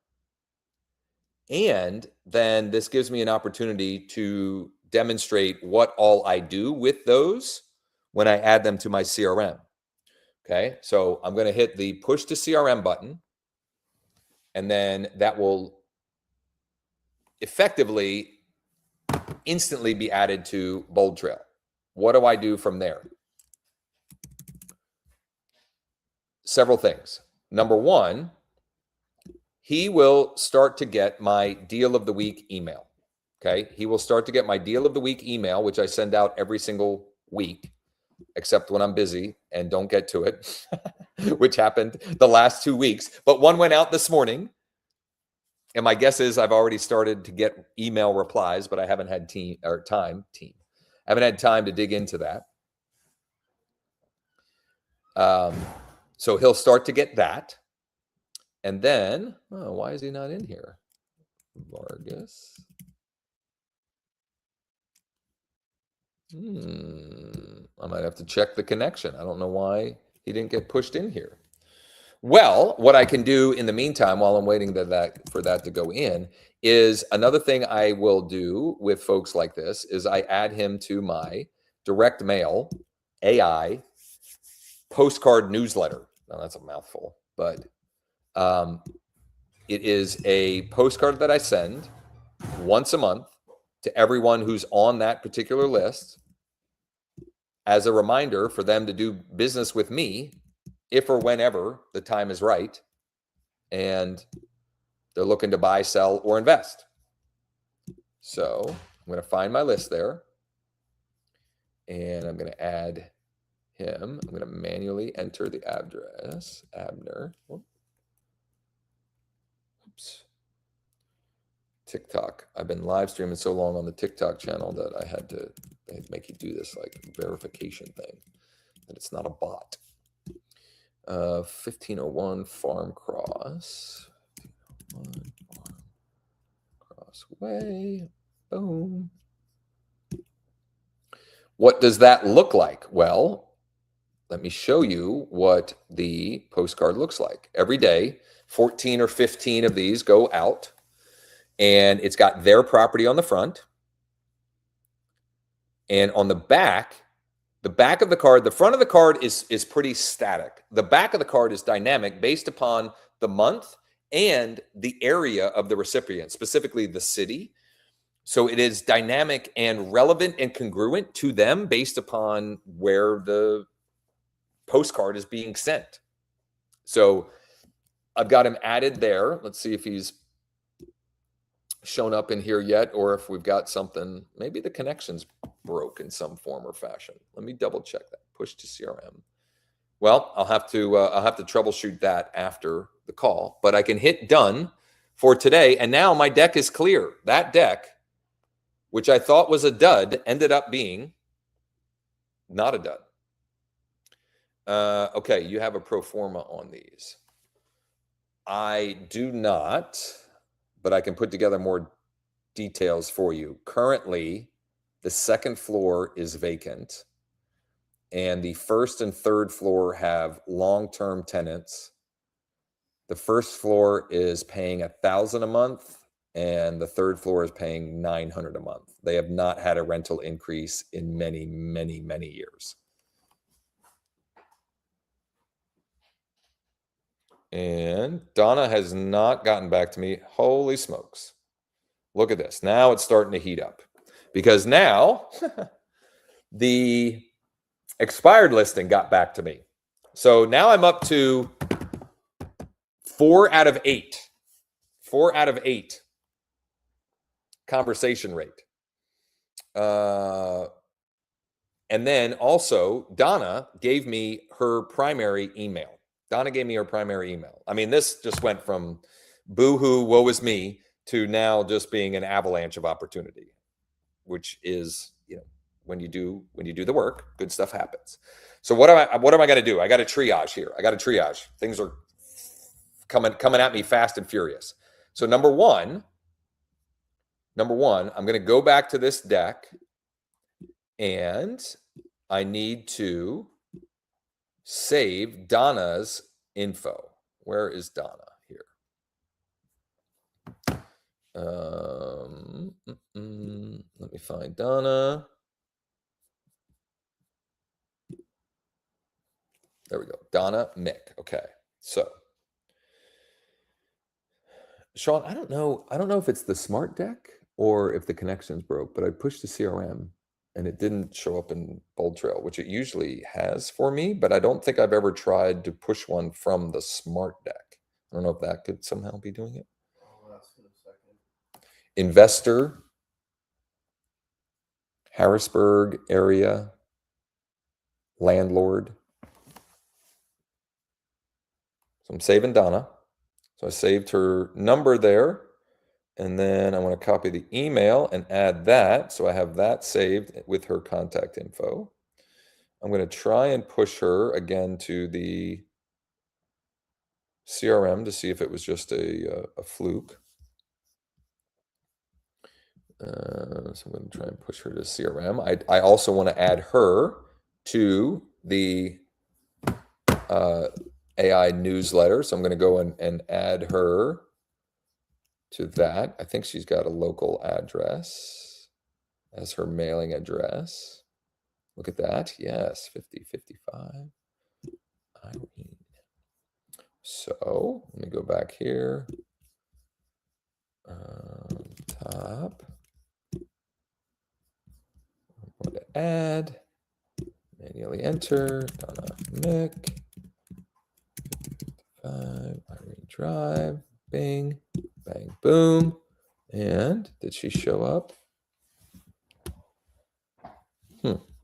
And then this gives me an opportunity to demonstrate what all I do with those when I add them to my CRM. Okay, so I'm going to hit the push to CRM button, and then that will effectively instantly be added to Bold Trail. What do I do from there? several things. Number one, he will start to get my deal of the week email. Okay. He will start to get my deal of the week email, which I send out every single week, except when I'm busy and don't get to it, which happened the last 2 weeks. But one went out this morning. And my guess is I've already started to get email replies, but I haven't had time to dig into that. So he'll start to get that. And then, oh, why is he not in here? Vargas. I might have to check the connection. I don't know why he didn't get pushed in here. Well, what I can do in the meantime, while I'm waiting for that to go in, is another thing I will do with folks like this is I add him to my direct mail AI postcard newsletter. Now that's a mouthful, but it is a postcard that I send once a month to everyone who's on that particular list as a reminder for them to do business with me if or whenever the time is right and they're looking to buy, sell, or invest. So I'm going to find my list there and I'm going to add him. I'm going to manually enter the address, Abner. Oops. TikTok. I've been live streaming so long on the TikTok channel that I had to make you do this like verification thing, that it's not a bot. 1501 Farm Cross. 1501 Farm Cross Way. Boom. What does that look like? Well, let me show you what the postcard looks like. Every day, 14 or 15 of these go out, and it's got their property on the front. And on the back of the card, the front of the card is pretty static. The back of the card is dynamic based upon the month and the area of the recipient, specifically the city. So it is dynamic and relevant and congruent to them based upon where the postcard is being sent. So I've got him added there. Let's see if he's shown up in here yet, or if we've got something. Maybe the connection's broke in some form or fashion. Let me double check that. Push to CRM. Well, I'll have to troubleshoot that after the call, but I can hit done for today. And now my deck is clear. That deck, which I thought was a dud, ended up being not a dud. Okay, you have a pro forma on these. I do not, but I can put together more details for you. Currently, the second floor is vacant, and the first and third floor have long-term tenants. The first floor is paying $1,000 a month, and the third floor is paying $900 a month. They have not had a rental increase in many, many, many years. And Donna has not gotten back to me. Holy smokes. Look at this. Now it's starting to heat up because now the expired listing got back to me. So now I'm up to 4 out of 8. 4 out of 8 conversation rate. And then also Donna gave me her primary email. I mean, this just went from boo-hoo, woe is me, to now just being an avalanche of opportunity, which is, when you do the work, good stuff happens. So what am I going to do? I got to triage here. Things are coming at me fast and furious. So number one, I'm going to go back to this deck, and I need to save Donna's info. Where is Donna here? Let me find Donna. There we go. Donna Mick. Okay. So Sean, I don't know if it's the smart deck or if the connection's broke, but I pushed the CRM and it didn't show up in Bold Trail, which it usually has for me, but I don't think I've ever tried to push one from the Smart Deck. I don't know if that could somehow be doing it. I'll ask in a second. Investor, Harrisburg area, landlord. So I'm saving Donna. So I saved her number there. And then I want to copy the email and add that. So I have that saved with her contact info. I'm going to try and push her again to the CRM to see if it was just a fluke. So I'm going to try and push her to CRM. I also want to add her to the AI newsletter. So I'm going to go and add her to that. I think she's got a local address as her mailing address. Look at that. Yes, 5055 Irene. So let me go back here. Top. I'm going to add. Manually enter. Donna Mick. 55 Irene Drive. Bing. Bang. Boom. And did she show up?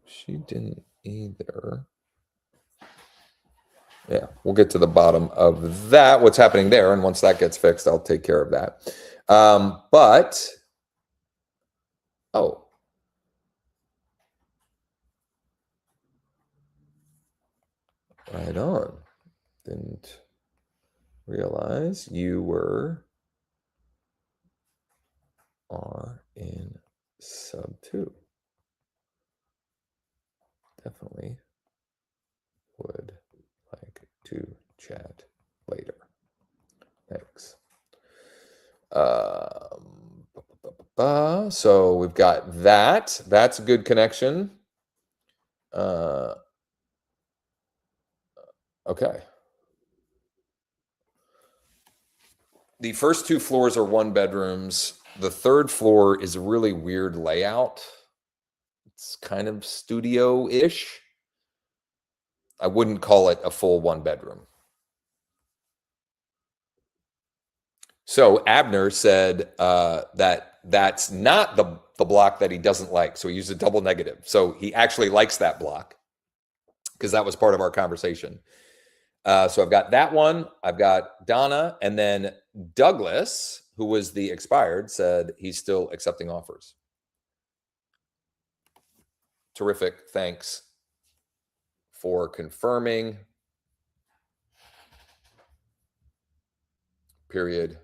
She didn't either. Yeah, we'll get to the bottom of that, what's happening there. And once that gets fixed, I'll take care of that. Oh. Right on. Didn't realize you are in sub 2. Definitely would like to chat later. Thanks. So we've got that. That's a good connection. Okay. The first 2 floors are 1 bedrooms. The 3rd floor is a really weird layout. It's kind of studio-ish. I wouldn't call it a full 1 bedroom. So Abner said that's not the block that he doesn't like. So he used a double negative. So he actually likes that block because that was part of our conversation. So I've got that one. I've got Donna, and then Douglas, who was the expired, said he's still accepting offers. Terrific. Thanks for confirming. Period.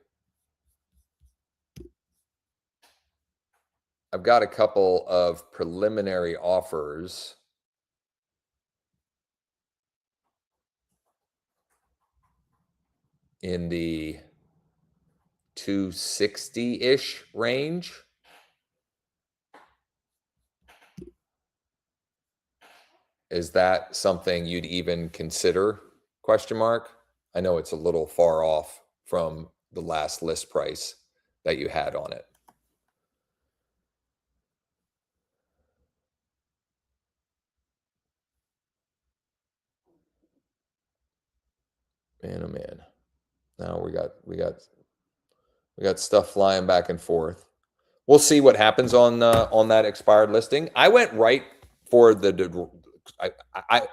I've got a couple of preliminary offers. In the 260-ish range. Is that something you'd even consider? Question mark. I know it's a little far off from the last list price that you had on it. Man, oh man. Now we got stuff flying back and forth. We'll see what happens on that expired listing. I went right for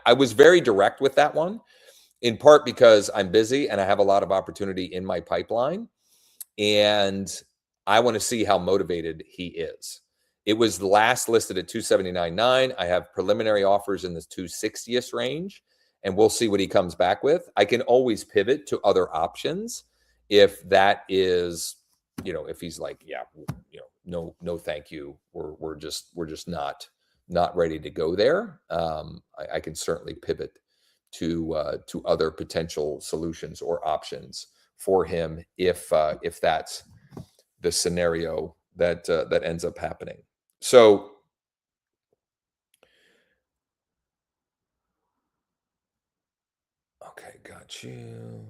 I was very direct with that one, in part because I'm busy and I have a lot of opportunity in my pipeline, and I want to see how motivated he is. It was last listed at 279.9. I have preliminary offers in the 260th range, and we'll see what he comes back with. I can always pivot to other options if that is, if he's like, yeah, no, thank you. We're just not ready to go there. I can certainly pivot to other potential solutions or options for him if that's the scenario that ends up happening. So okay, got you.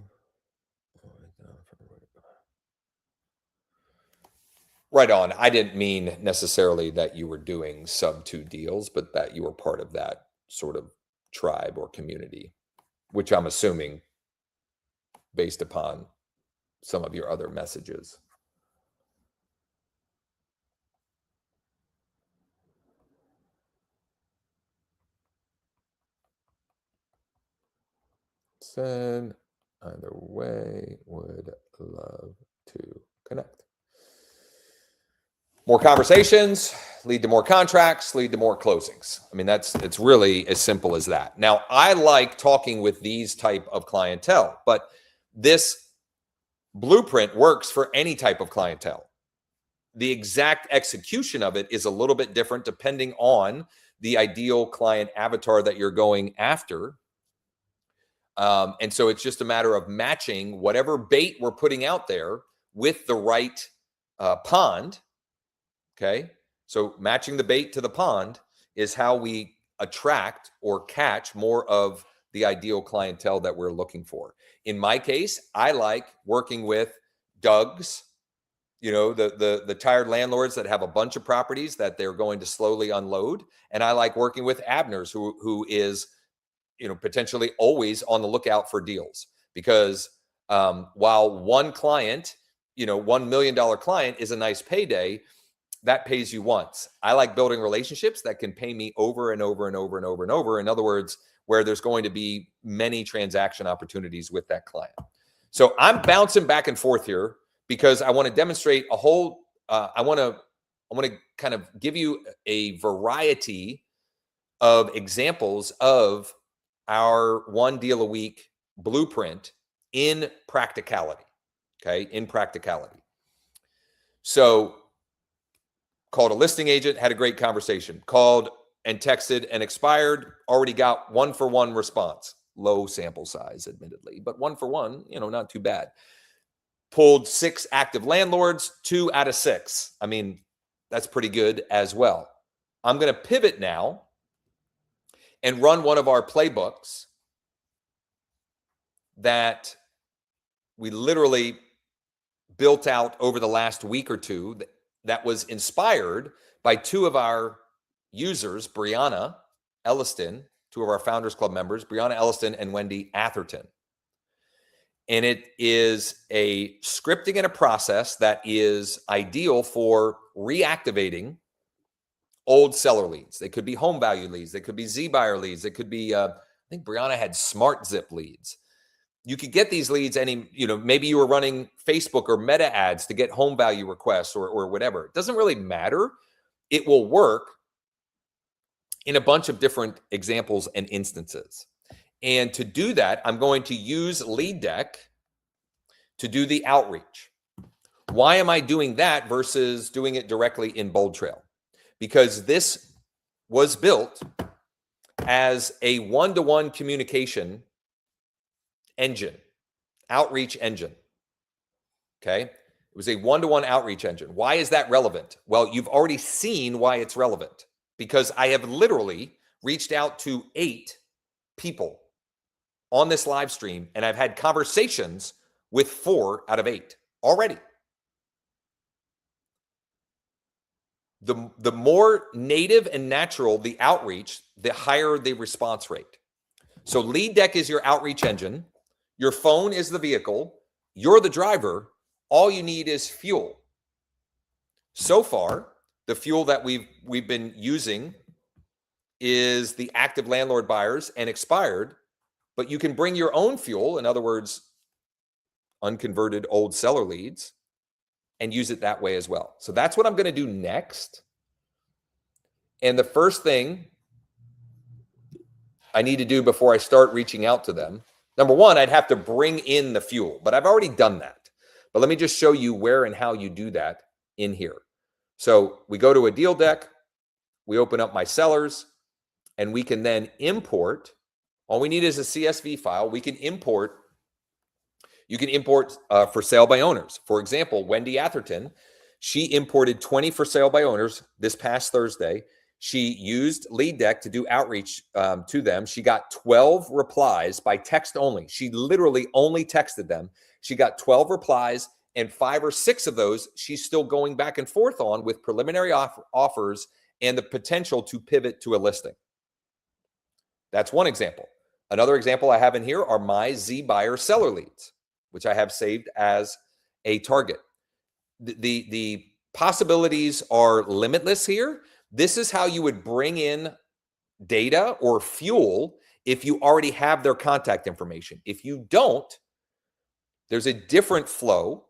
Right on. I didn't mean necessarily that you were doing sub 2 deals, but that you were part of that sort of tribe or community, which I'm assuming based upon some of your other messages. Said, either way, would love to connect. More conversations lead to more contracts, lead to more closings. I mean, it's really as simple as that. Now, I like talking with these type of clientele, but this blueprint works for any type of clientele. The exact execution of it is a little bit different depending on the ideal client avatar that you're going after. And so it's just a matter of matching whatever bait we're putting out there with the right pond. Okay. So matching the bait to the pond is how we attract or catch more of the ideal clientele that we're looking for. In my case, I like working with Doug's, the tired landlords that have a bunch of properties that they're going to slowly unload. And I like working with Abner's, who is, potentially always on the lookout for deals, because while one client, $1 million client is a nice payday, that pays you once. I like building relationships that can pay me over and over and over and over and over. In other words, where there's going to be many transaction opportunities with that client. So I'm bouncing back and forth here because I want to demonstrate a whole, I want to kind of give you a variety of examples of our one deal a week blueprint in practicality. Okay. In practicality. So called a listing agent, had a great conversation, called and texted and expired, already got 1-for-1 response. Low sample size, admittedly, but 1-for-1, not too bad. Pulled 6 active landlords, 2 out of 6. I mean, that's pretty good as well. I'm going to pivot now and run one of our playbooks that we literally built out over the last week or two that was inspired by 2 of our users, Brianna Elliston, 2 of our Founders Club members, Brianna Elliston and Wendy Atherton. And it is a scripting and a process that is ideal for reactivating old seller leads. They could be home value leads. They could be Z-Buyer leads. They could be, I think Brianna had Smart Zip leads. You could get these leads maybe you were running Facebook or Meta ads to get home value requests or whatever. It doesn't really matter. It will work in a bunch of different examples and instances. And to do that, I'm going to use Lead Deck to do the outreach. Why am I doing that versus doing it directly in Bold Trail? Because this was built as a one-to-one communication engine, outreach engine. Okay. It was a one-to-one outreach engine. Why is that relevant? Well, you've already seen why it's relevant, because I have literally reached out to 8 people on this live stream, and I've had conversations with 4 out of 8 already. The more native and natural the outreach, the higher the response rate. So Lead Deck is your outreach engine. Your phone is the vehicle. You're the driver. All you need is fuel. So far, the fuel that we've been using is the active landlord buyers and expired, but you can bring your own fuel, in other words, unconverted old seller leads, and use it that way as well. So that's what I'm going to do next. And the first thing I need to do before I start reaching out to them, number one, I'd have to bring in the fuel, but I've already done that. But let me just show you where and how you do that in here. So we go to a deal deck, we open up my sellers, and we can then import. All we need is a CSV file. We can import. You can import for sale by owners. For example, Wendy Atherton, she imported 20 for sale by owners this past Thursday. She used Lead Deck to do outreach to them. She got 12 replies by text only. She literally only texted them. She got 12 replies and 5 or 6 of those she's still going back and forth on with preliminary offers and the potential to pivot to a listing. That's one example. Another example I have in here are my Z buyer seller leads, which I have saved as a target. The possibilities are limitless here. This is how you would bring in data or fuel if you already have their contact information. If you don't, there's a different flow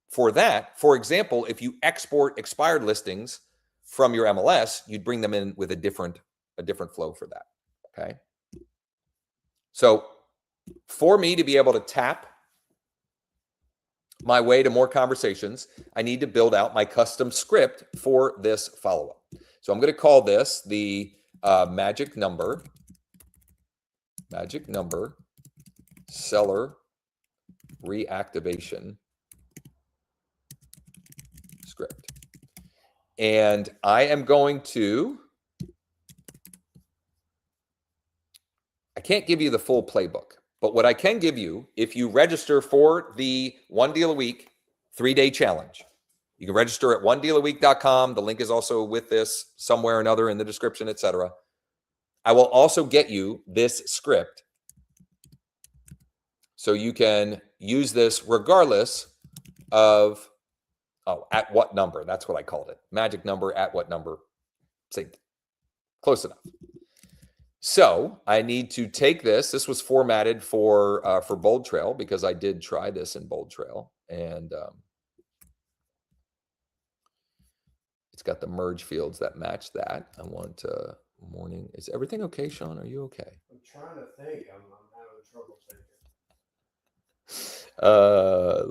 for that. For example, if you export expired listings from your MLS, you'd bring them in with a different flow for that. Okay. So for me to be able to tap my way to more conversations, I need to build out my custom script for this follow-up. So I'm going to call this the magic number seller reactivation script. And I am going to, I can't give you the full playbook, but what I can give you, if you register for the 1 deal a week 3-day challenge, you can register at onedealaweek.com. The link is also with this somewhere or another in the description, etc. I will also get you this script so you can use this regardless of, at what number. That's what I called it. Magic number, at what number. Same thing. Close enough. So I need to take this. This was formatted for Bold Trail because I did try this in Bold Trail, and it's got the merge fields that match that. I want morning. Is everything okay, Sean? Are you okay? I'm trying to think. I'm having trouble thinking.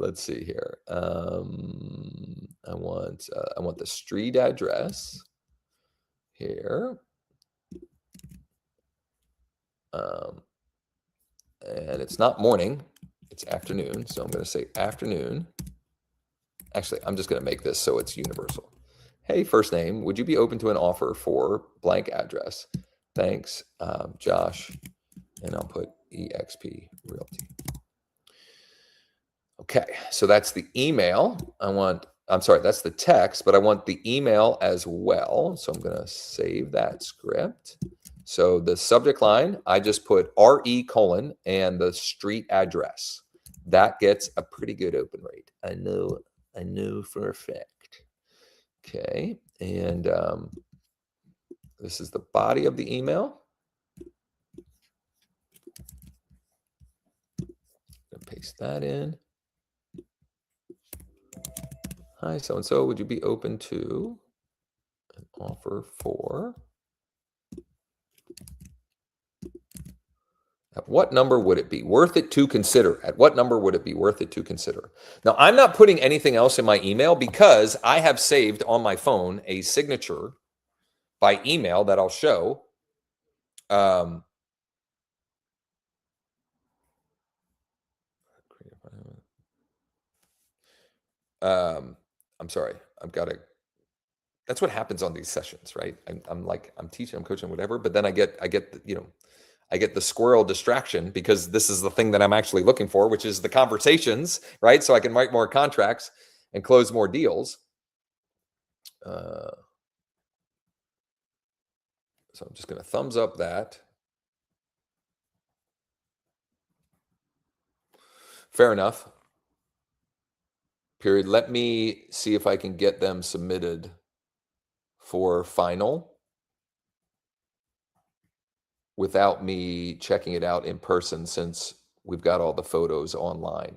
Let's see here. I want the street address here. And it's not morning, it's afternoon. So I'm going to say afternoon. Actually, I'm just going to make this so it's universal. Hey, first name, would you be open to an offer for blank address? Thanks, Josh. And I'll put EXP Realty. Okay, so that's the email. I'm sorry, that's the text, but I want the email as well. So I'm going to save that script. So the subject line, I just put RE : and the street address. That gets a pretty good open rate. I know for a fact. Okay, and this is the body of the email. Paste that in. Hi, so-and-so, would you be open to an offer for? At what number would it be worth it to consider? At what number would it be worth it to consider? Now, I'm not putting anything else in my email because I have saved on my phone a signature by email that I'll show. I'm sorry. I've got to. That's what happens on these sessions, right? I'm teaching, I'm coaching, whatever. But then I get the squirrel distraction because this is the thing that I'm actually looking for, which is the conversations, right? So I can write more contracts and close more deals. So I'm just going to thumbs up that. Fair enough. Period. Let me see if I can get them submitted for final without me checking it out in person since we've got all the photos online.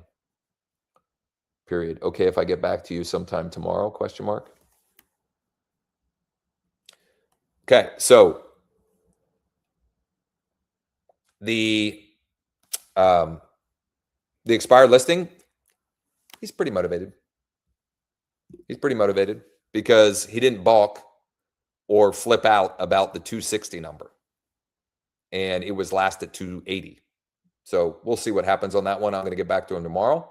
Period. Okay, if I get back to you sometime tomorrow, question mark. Okay, so the expired listing, he's pretty motivated. He's pretty motivated because he didn't balk or flip out about the 260 number. And it was last at 280. So we'll see what happens on that one. I'm going to get back to him tomorrow.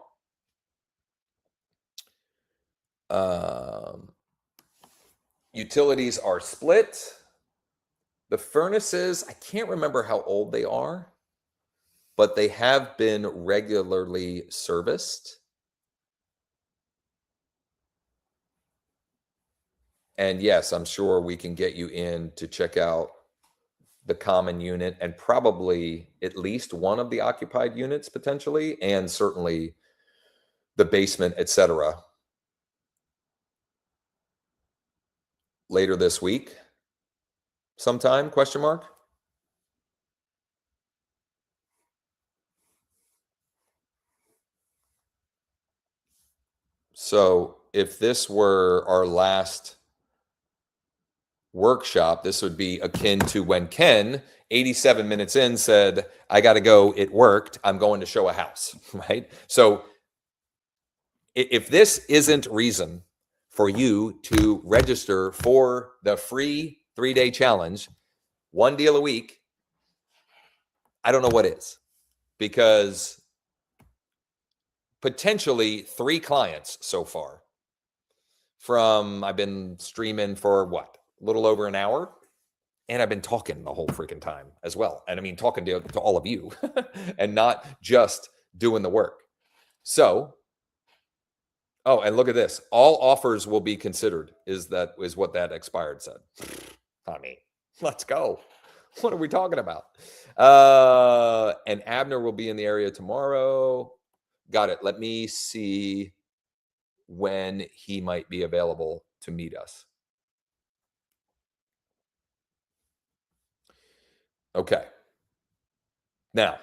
Utilities are split. The furnaces, I can't remember how old they are, but they have been regularly serviced. And yes, I'm sure we can get you in to check out the common unit and probably at least one of the occupied units potentially, and certainly the basement, etc. later this week sometime, question mark. So if this were our last workshop, this would be akin to when Ken, 87 minutes in, said, I got to go, it worked, I'm going to show a house, right? So if this isn't reason for you to register for the free 3-day challenge, one deal a week, I don't know what is, because potentially 3 clients so far from, I've been streaming for what, a little over an hour, and I've been talking the whole freaking time as well. And I mean, talking to all of you and not just doing the work. So, oh, and look at this. All offers will be considered is what that expired said. I mean, let's go. What are we talking about? And Abner will be in the area tomorrow. Got it. Let me see when he might be available to meet us. Okay. Now,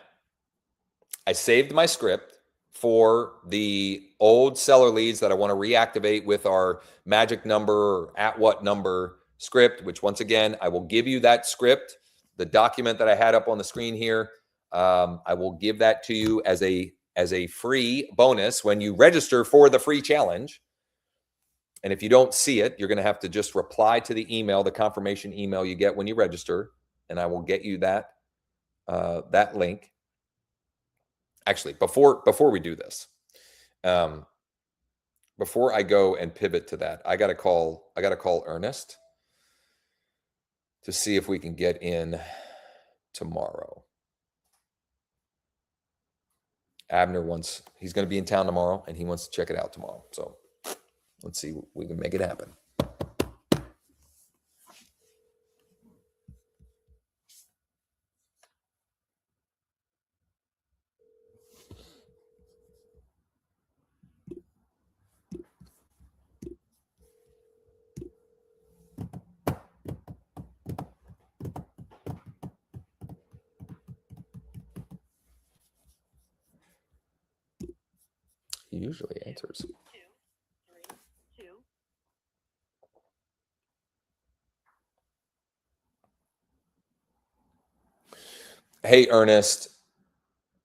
I saved my script for the old seller leads that I want to reactivate with our magic number or at what number script, which once again, I will give you that script, the document that I had up on the screen here. I will give that to you as a free bonus when you register for the free challenge. And if you don't see it, you're going to have to just reply to the email, the confirmation email you get when you register, and I will get you that link. Actually, before we do this, before I go and pivot to that, I got to call Ernest to see if we can get in tomorrow. Abner he's going to be in town tomorrow, and he wants to check it out tomorrow. So let's see if we can make it happen. He usually answers. Hey, Ernest,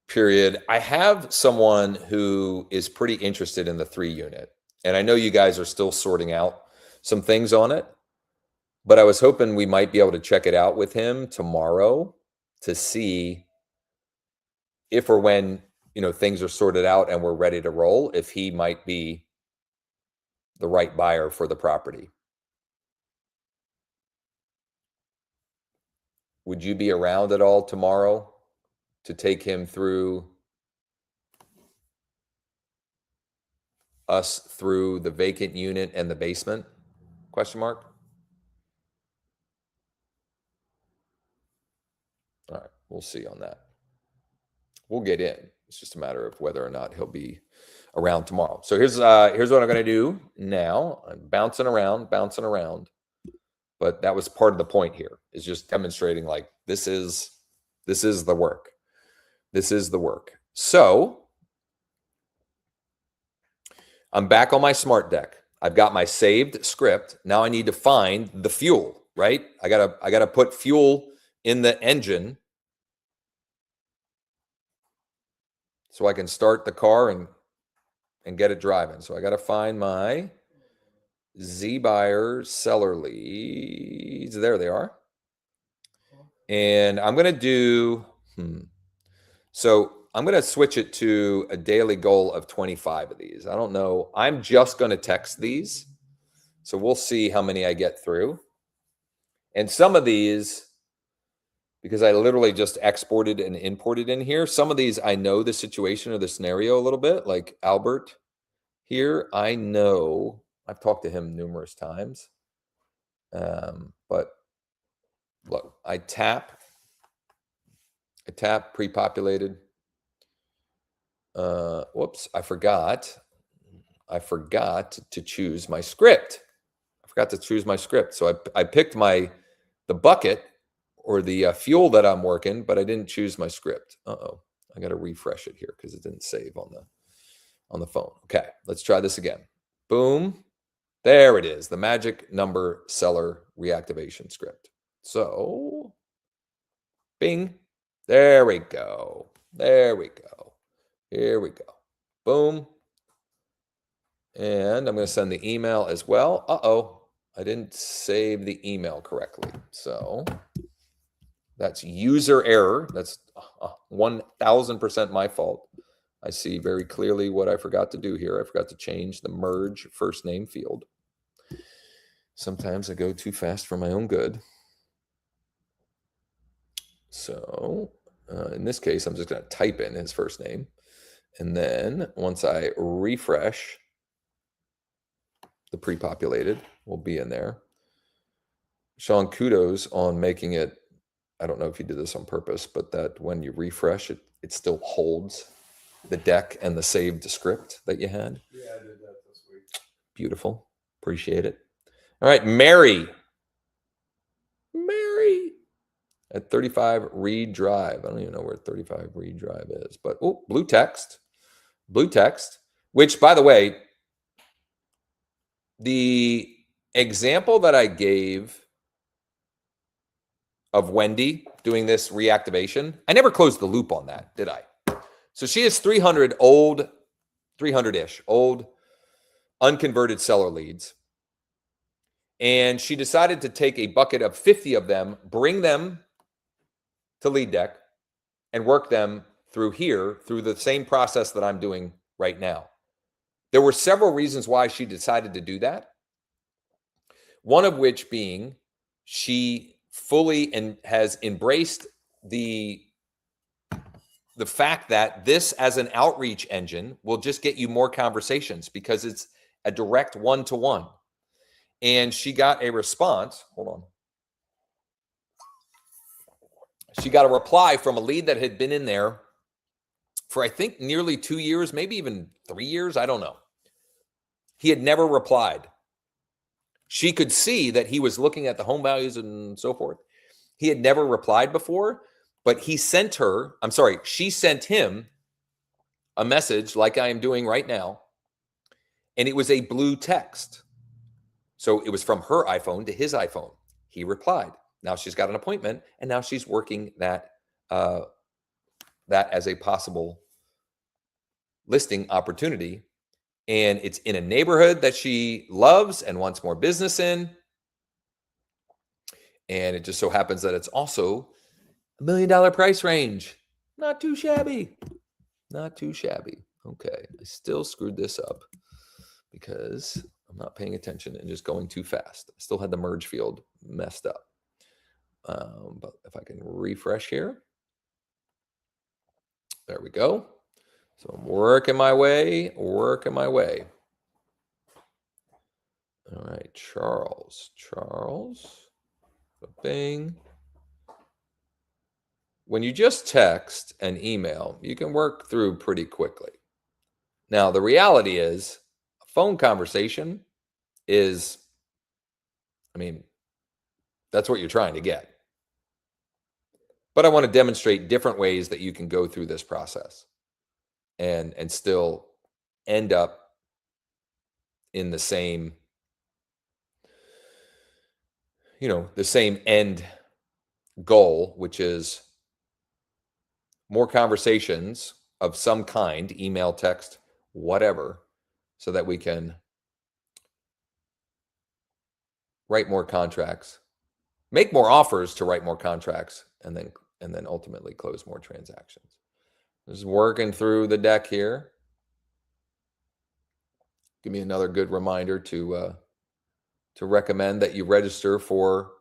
period. I have someone who is pretty interested in the 3 unit. And I know you guys are still sorting out some things on it, but I was hoping we might be able to check it out with him tomorrow to see if or when, things are sorted out and we're ready to roll, if he might be the right buyer for the property. Would you be around at all tomorrow to take him through the vacant unit and the basement? Question mark. All right, we'll see on that. We'll get in. It's just a matter of whether or not he'll be around tomorrow. So here's what I'm going to do now. I'm bouncing around, but that was part of the point here, is just demonstrating like this is the work. This is the work. So I'm back on my smart deck. I've got my saved script. Now I need to find the fuel, right? I gotta put fuel in the engine so I can start the car and get it driving. So I got to find my Z buyer seller leads. There they are. And I'm going to do, so I'm going to switch it to a daily goal of 25 of these. I don't know. I'm just going to text these. So we'll see how many I get through. And some of these, because I literally just exported and imported in here, some of these I know the situation or the scenario a little bit, like Albert here. I know, I've talked to him numerous times. But look, I tap pre-populated. Whoops, I forgot to choose my script. So I picked the bucket or the fuel that I'm working, but I didn't choose my script. Uh-oh, I got to refresh it here because it didn't save on the phone. Okay, let's try this again. Boom. There it is, the magic number seller reactivation script. So, bing. There we go. Here we go. Boom. And I'm going to send the email as well. Uh-oh, I didn't save the email correctly. So that's user error. That's 1000% my fault. I see very clearly what I forgot to do here. I forgot to change the merge first name field. Sometimes I go too fast for my own good. So in this case, I'm just going to type in his first name. And then once I refresh, the pre-populated will be in there. Sean, kudos on making it. I don't know if you did this on purpose, but that when you refresh it, it still holds the deck and the saved script that you had. Yeah, I did that this week. Beautiful. Appreciate it. All right, Mary at 35 Reed Drive. I don't even know where 35 Reed Drive is, but blue text, which, by the way, the example that I gave of Wendy doing this reactivation, I never closed the loop on that, did I? So she has 300-ish old unconverted seller leads. And she decided to take a bucket of 50 of them, bring them to Lead Deck, and work them through here, through the same process that I'm doing right now. There were several reasons why she decided to do that. One of which being she fully and has embraced the fact that this as an outreach engine will just get you more conversations because it's a direct one-to-one. And she got a response. Hold on. She got a reply from a lead that had been in there for, I think, nearly 2 years, maybe even 3 years. I don't know. He had never replied. She could see that he was looking at the home values and so forth. He had never replied before, but she sent him a message like I am doing right now. And it was a blue text. So it was from her iPhone to his iPhone. He replied. Now she's got an appointment, and now she's working that as a possible listing opportunity. And it's in a neighborhood that she loves and wants more business in. And it just so happens that it's also $1 million price range. Not too shabby. Okay, I still screwed this up because I'm not paying attention and just going too fast. I still had the merge field messed up. But if I can refresh here. There we go. So I'm working my way. All right, Charles, bing. When you just text and email, you can work through pretty quickly. Now, the reality is a phone conversation is, that's what you're trying to get. But I want to demonstrate different ways that you can go through this process and still end up in the same, the same end goal, which is more conversations of some kind, email, text, whatever, so that we can write more contracts, make more offers to write more contracts, and then ultimately close more transactions. Just working through the deck here. Give me another good reminder to recommend that you register for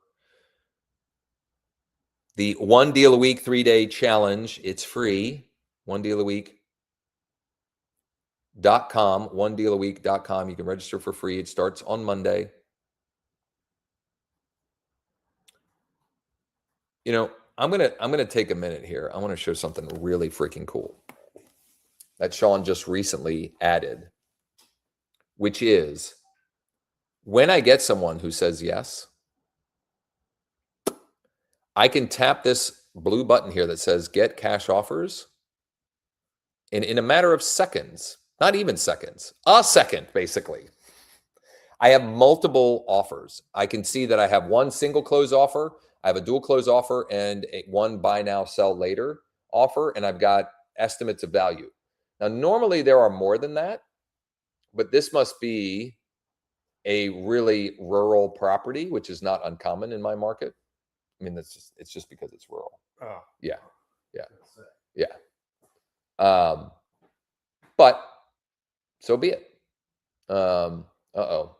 the 1 deal a week 3-day challenge. It's free. onedealaweek.com. onedealaweek.com. You can register for free. It starts on Monday. I'm gonna take a minute here. I want to show something really freaking cool that Sean just recently added, which is when I get someone who says yes, I can tap this blue button here that says get cash offers. And in a matter of seconds, not even seconds, a second, basically, I have multiple offers. I can see that I have one single close offer, I have a dual close offer, and one buy now, sell later offer, and I've got estimates of value. Now, normally there are more than that, but this must be a really rural property, which is not uncommon in my market. I mean, it's just because it's rural. Oh. Yeah. Yeah. That's it. Yeah. But so be it.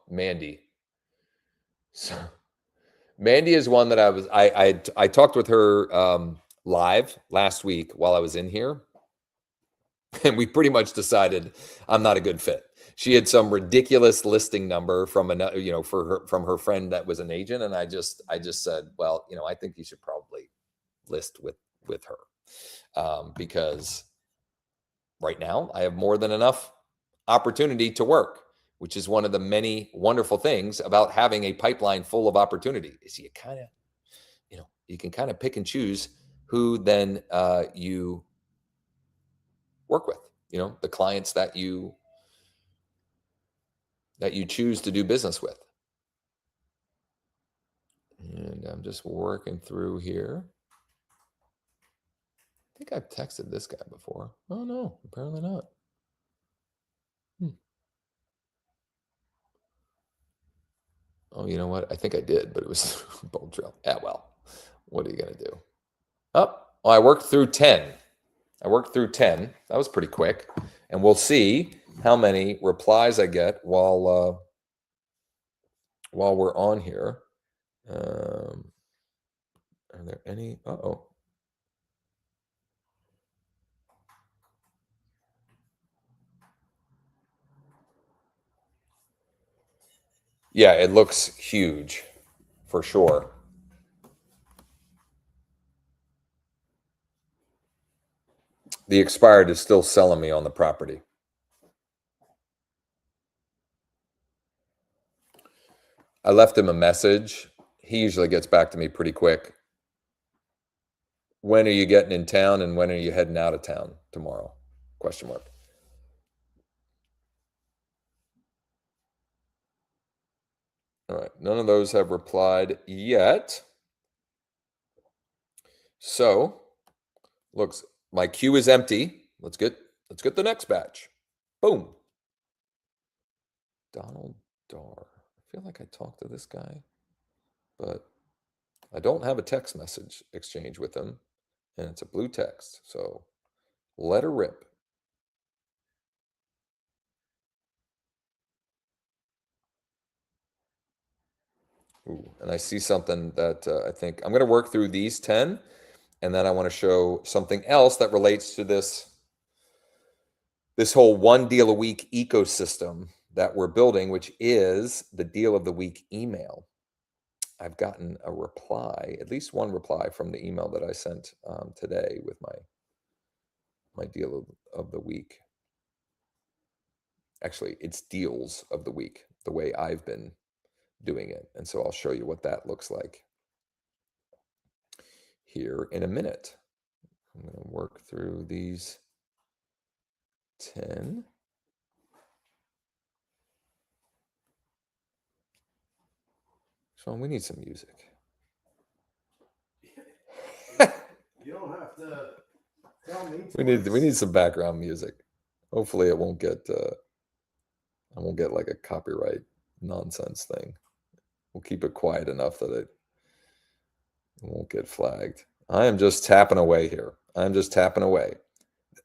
Mandy. So Mandy is one that I talked with her live last week while I was in here, and we pretty much decided I'm not a good fit. She had some ridiculous listing number from another, from her friend that was an agent, and I just said, well, I think you should probably list with her because right now I have more than enough opportunity to work, which is one of the many wonderful things about having a pipeline full of opportunity. Is you kind of, you can kind of pick and choose who then you work with. The clients that you choose to do business with. And I'm just working through here. I think I've texted this guy before. Oh no, apparently not. Oh, you know what? I think I did, but it was Bold Trail. Yeah, well, what are you going to do? Oh, well, I worked through 10. That was pretty quick. And we'll see how many replies I get while we're on here. Are there any? Uh-oh. Yeah, it looks huge for sure. The expired is still selling me on the property. I left him a message. He usually gets back to me pretty quick. When are you getting in town and when are you heading out of town tomorrow? Question mark. All right, none of those have replied yet. So, looks my queue is empty. Let's get the next batch. Boom. Donald Dar. I feel like I talked to this guy, but I don't have a text message exchange with him, and it's a blue text. So, let her rip. Ooh, and I see something that I think I'm going to work through these 10, and then I want to show something else that relates to this whole one deal a week ecosystem that we're building, which is the deal of the week email. I've gotten a reply, at least one reply from the email that I sent today with my deal of the week. Actually, it's deals of the week, the way I've been doing it. And so I'll show you what that looks like here in a minute. I'm going to work through these 10. Sean, we need some music. You don't have to tell me. We need some background music. Hopefully it won't get I won't get like a copyright nonsense thing. We'll keep it quiet enough that it won't get flagged. I am just tapping away here. I'm just tapping away.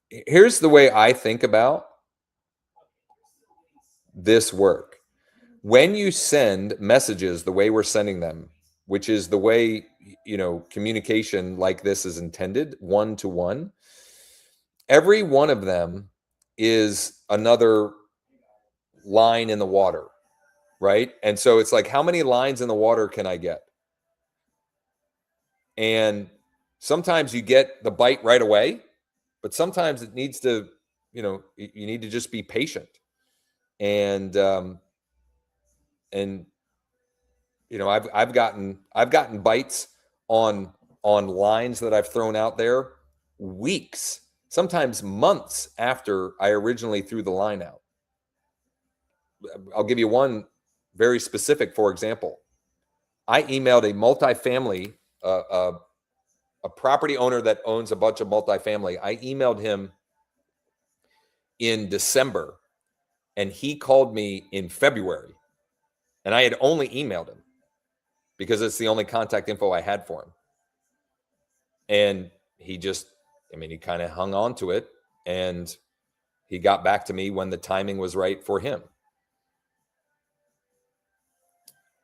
Here's the way I think about this work. When you send messages the way we're sending them, which is the way, communication like this is intended, one-to-one, every one of them is another line in the water, right? And so it's like, how many lines in the water can I get? And sometimes you get the bite right away, but sometimes it needs to, you need to just be patient. And I've gotten bites on lines that I've thrown out there weeks, sometimes months after I originally threw the line out. I'll give you one very specific, for example. I emailed a multifamily, a property owner that owns a bunch of multifamily. I emailed him in December, and he called me in February, and I had only emailed him because it's the only contact info I had for him. And he kind of hung on to it, and he got back to me when the timing was right for him.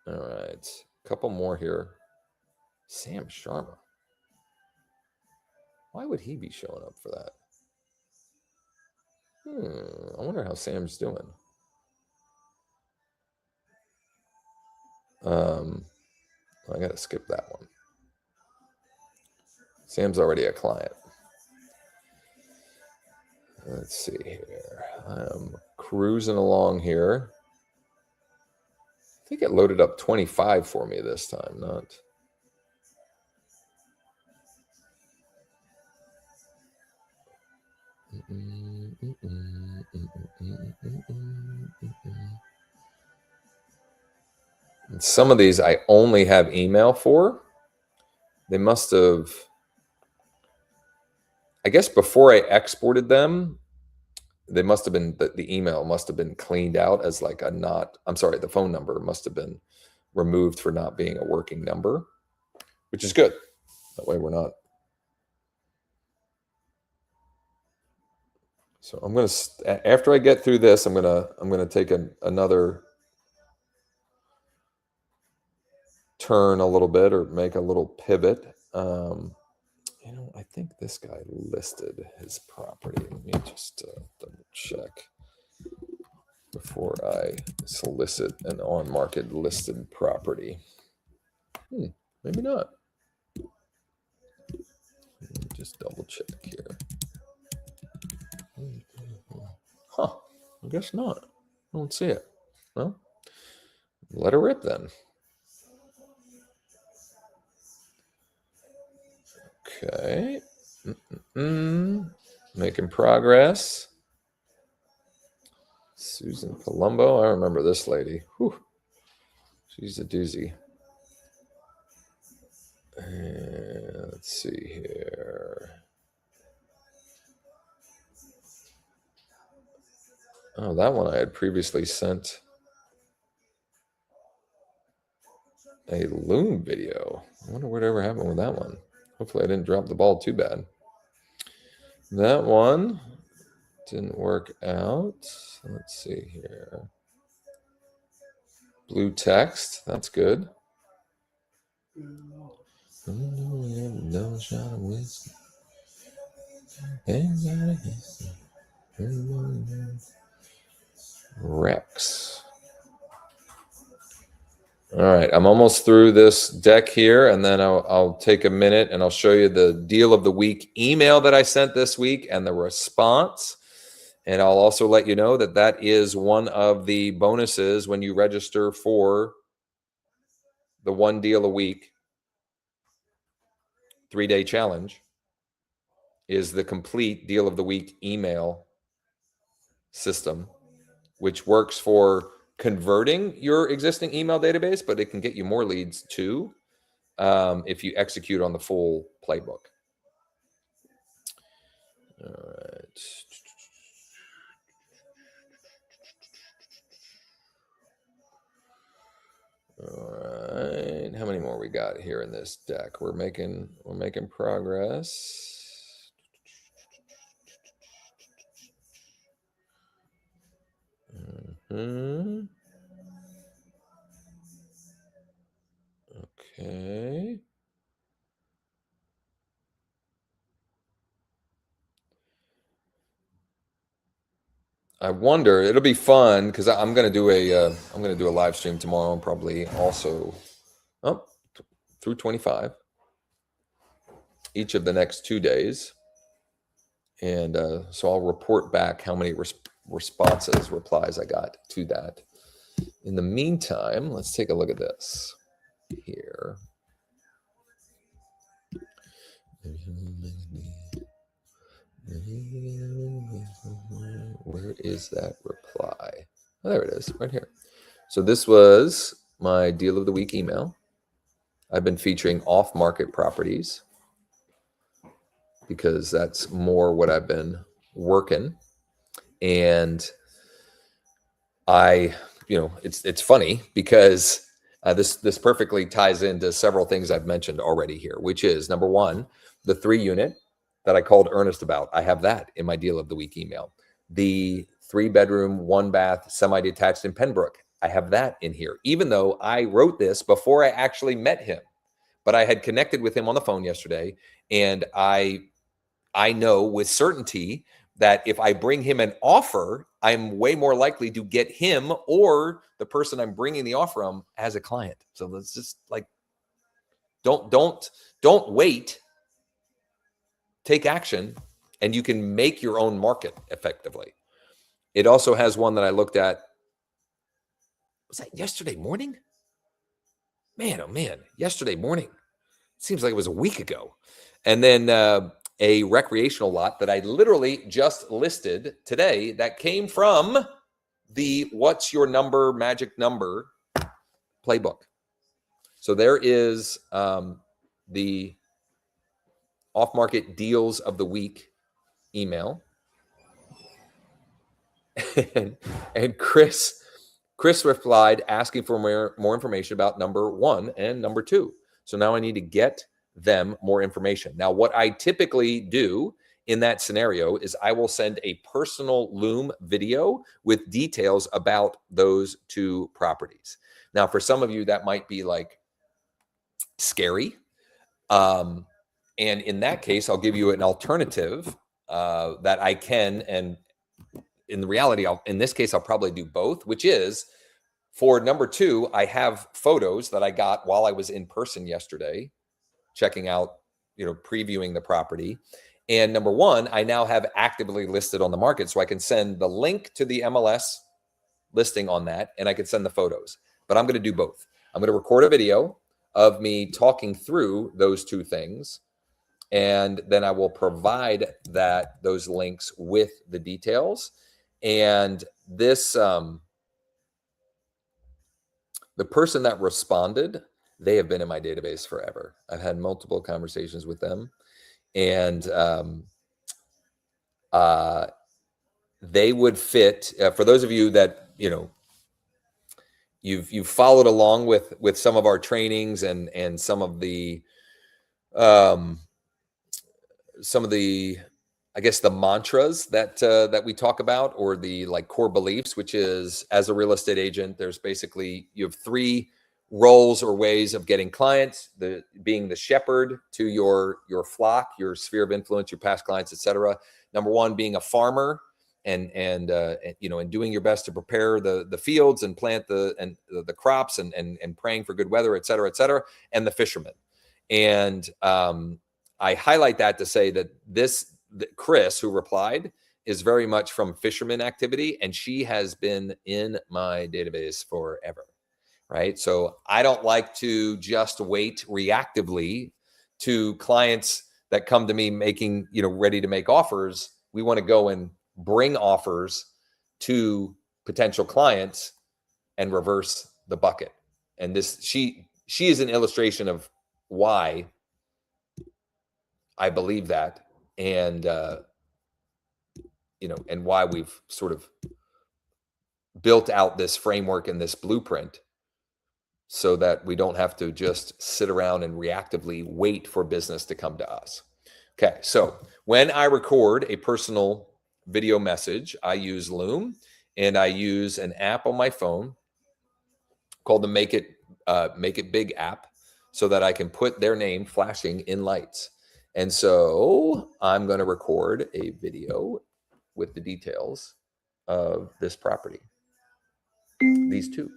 All right, a couple more here. Sam Sharma. Why would he be showing up for that? I wonder how Sam's doing. I got to skip that one. Sam's already a client. Let's see here. I'm cruising along here. I think it loaded up 25 for me this time, not. Some of these I only have email for. They must have, I guess before I exported them, they must have been, the email must have been cleaned out as like the phone number must have been removed for not being a working number, which is good. That way we're not. So I'm going to, after I get through this, I'm going to take another turn a little bit, or make a little pivot. I think this guy listed his property. Let me just double check before I solicit an on-market listed property. Maybe not. Let me just double check here. Huh, I guess not. I don't see it. Well, let her rip then. Okay. Making progress. Susan Colombo. I remember this lady. Whew. She's a doozy. And let's see here. Oh, that one I had previously sent a Loom video. I wonder whatever happened with that one. Hopefully I didn't drop the ball too bad. That one didn't work out. Let's see here. Blue text. That's good. Rex. All right, I'm almost through this deck here, and then I'll take a minute and I'll show you the deal of the week email that I sent this week and the response. And I'll also let you know that that is one of the bonuses when you register for the one deal a week 3-day challenge, is the complete deal of the week email system, which works for converting your existing email database, but it can get you more leads too if you execute on the full playbook. All right. All right. How many more we got here in this deck? We're making progress. Okay. I wonder, it'll be fun because I'm gonna do a live stream tomorrow, and probably also through 25. each of the next 2 days. And so I'll report back how many replies I got to that. In the meantime, let's take a look at this here. Where is that reply? Oh, there it is, right here. So this was my deal of the week email. I've been featuring off-market properties because that's more what I've been working. And it's funny because this perfectly ties into several things I've mentioned already here, which is number one, the 3-unit that I called Ernest about. I have that in my deal of the week email. The 3-bedroom, 1-bath, semi-detached in Pembroke. I have that in here, even though I wrote this before I actually met him. But I had connected with him on the phone yesterday, and I know with certainty that if I bring him an offer, I'm way more likely to get him or the person I'm bringing the offer on as a client. So let's just like, don't wait, take action, and you can make your own market effectively. It also has one that I looked at. Was that yesterday morning? Man, oh man, yesterday morning. Seems like it was a week ago. And then a recreational lot that I literally just listed today that came from the What's Your Number, Magic Number playbook. So there is the off-market deals of the week email. and Chris replied asking for more information about number 1 and number 2. So now I need to get them more information. Now, what I typically do in that scenario is I will send a personal Loom video with details about those 2 properties. Now, for some of you, that might be like scary. And in that case, I'll give you an alternative that I can. And in the reality, in this case, I'll probably do both, which is for number 2, I have photos that I got while I was in person yesterday, checking out, previewing the property. And number 1, I now have actively listed on the market. So I can send the link to the MLS listing on that, and I can send the photos. But I'm going to do both. I'm going to record a video of me talking through those 2 things. And then I will provide those links with the details. And this, the person that responded, they have been in my database forever. I've had multiple conversations with them, and they would fit. For those of you that you've followed along with some of our trainings and some of the I guess the mantras that we talk about, or the like core beliefs, which is, as a real estate agent, there's basically, you have 3 roles or ways of getting clients: being the shepherd to your flock, your sphere of influence, your past clients, etc. Number 1, being a farmer and doing your best to prepare the fields and plant the crops and praying for good weather, etc., etc. And the fisherman. And I highlight that to say that Chris, who replied, is very much from fisherman activity, and she has been in my database forever, right? So I don't like to just wait reactively to clients that come to me making, ready to make offers. We want to go and bring offers to potential clients and reverse the bucket. And she is an illustration of why I believe that, and and why we've sort of built out this framework and this blueprint so that we don't have to just sit around and reactively wait for business to come to us. Okay, so when I record a personal video message, I use Loom, and I use an app on my phone called the Make It Big app, so that I can put their name flashing in lights. And so I'm going to record a video with the details of this property. These 2.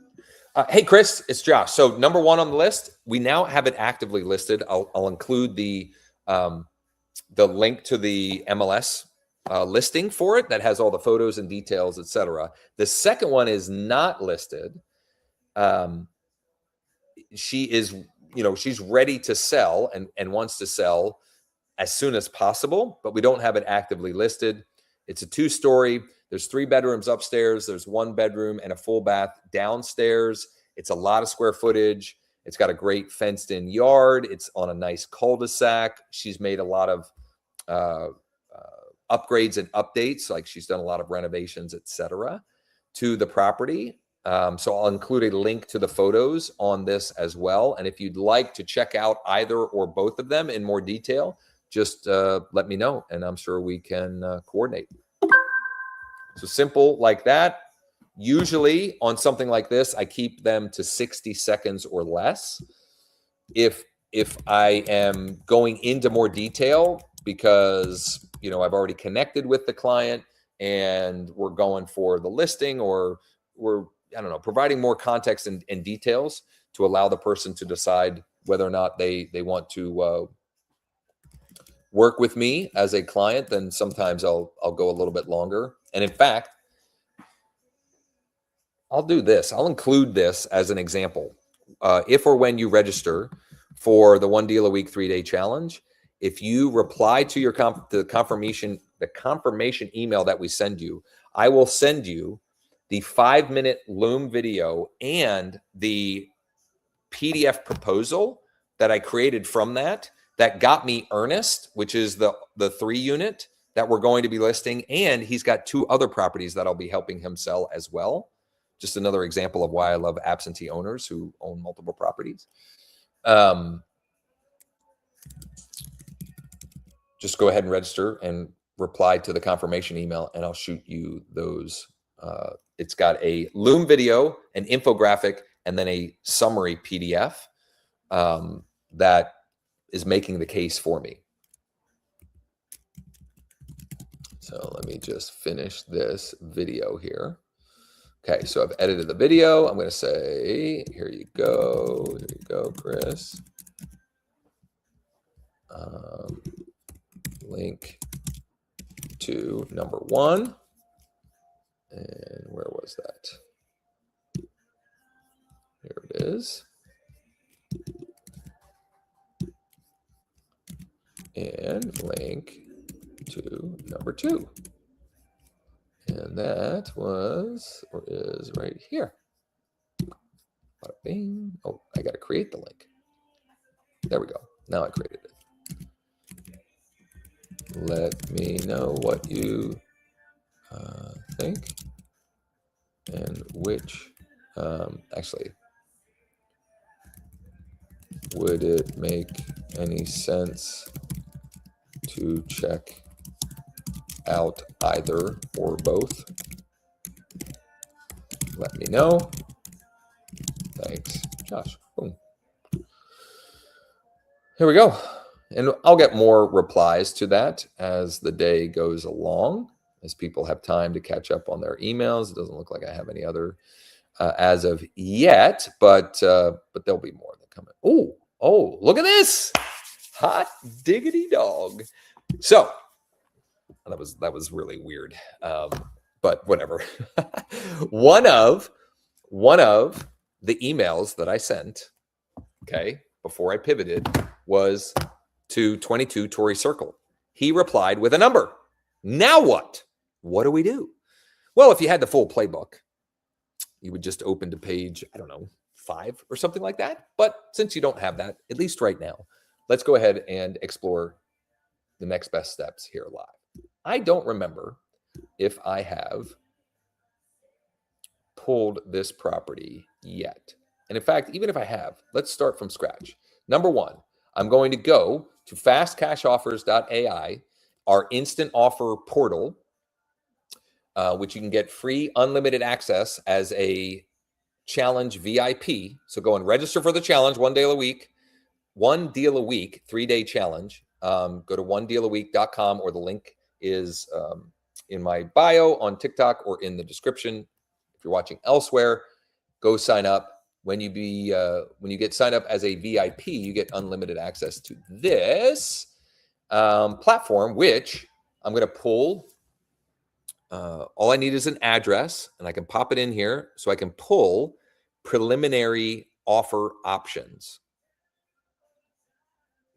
Hey, Chris, it's Josh. So number 1 on the list, we now have it actively listed. I'll include the the link to the MLS listing for it that has all the photos and details, etc. The second one is not listed. She is, she's ready to sell and wants to sell as soon as possible, but we don't have it actively listed. It's a 2-story. There's 3 bedrooms upstairs. There's 1 bedroom and a full bath downstairs. It's a lot of square footage. It's got a great fenced in yard. It's on a nice cul-de-sac. She's made a lot of upgrades and updates. Like she's done a lot of renovations, etc., to the property. So I'll include a link to the photos on this as well. And if you'd like to check out either or both of them in more detail, just let me know, and I'm sure we can coordinate. So simple like that. Usually on something like this, I keep them to 60 seconds or less. If I am going into more detail because, I've already connected with the client and we're going for the listing, or we're, providing more context and details to allow the person to decide whether or not they want to work with me as a client, then sometimes I'll go a little bit longer. And in fact, I'll do this. I'll include this as an example. If or when you register for the 1 deal a week 3-day challenge, if you reply to your the confirmation email that we send you, I will send you the 5-minute Loom video and the PDF proposal that I created from that got me Ernest, which is the 3 unit that we're going to be listing. And he's got 2 other properties that I'll be helping him sell as well. Just another example of why I love absentee owners who own multiple properties. Just go ahead and register and reply to the confirmation email, and I'll shoot you those. It's got a Loom video, an infographic, and then a summary PDF that is making the case for me. So let me just finish this video here. Okay, so I've edited the video. I'm going to say, here you go, Chris. Link to number 1. And where was that? Here it is. And link to number 2. And that was, or is right here. Bada bing. Oh, I got to create the link. There we go. Now I created it. Let me know what you think, and which, actually, would it make any sense to check out either or both? Let me know. Thanks, Josh. Boom. Here we go. And I'll get more replies to that as the day goes along, as people have time to catch up on their emails. It doesn't look like I have any other as of yet, but there'll be more that come in. Oh, look at this. Hot diggity dog. So that was really weird. But whatever. one of the emails that I sent, okay, before I pivoted, was to 22 Torrey Circle. He replied with a number. Now what? What do we do? Well, if you had the full playbook, you would just open to page, 5 or something like that. But since you don't have that, at least right now, let's go ahead and explore the next best steps here live. I don't remember if I have pulled this property yet. And in fact, even if I have, let's start from scratch. Number 1, I'm going to go to fastcashoffers.ai, our instant offer portal, which you can get free unlimited access as a challenge VIP. So go and register for the challenge 1 deal a week, 1 deal a week, 3-day challenge. Go to onedealaweek.com, or the link is in my bio on TikTok or in the description. If you're watching elsewhere, go sign up. When you get signed up as a VIP, you get unlimited access to this. platform, which I'm going to pull. All I need is an address, and I can pop it in here so I can pull preliminary offer options.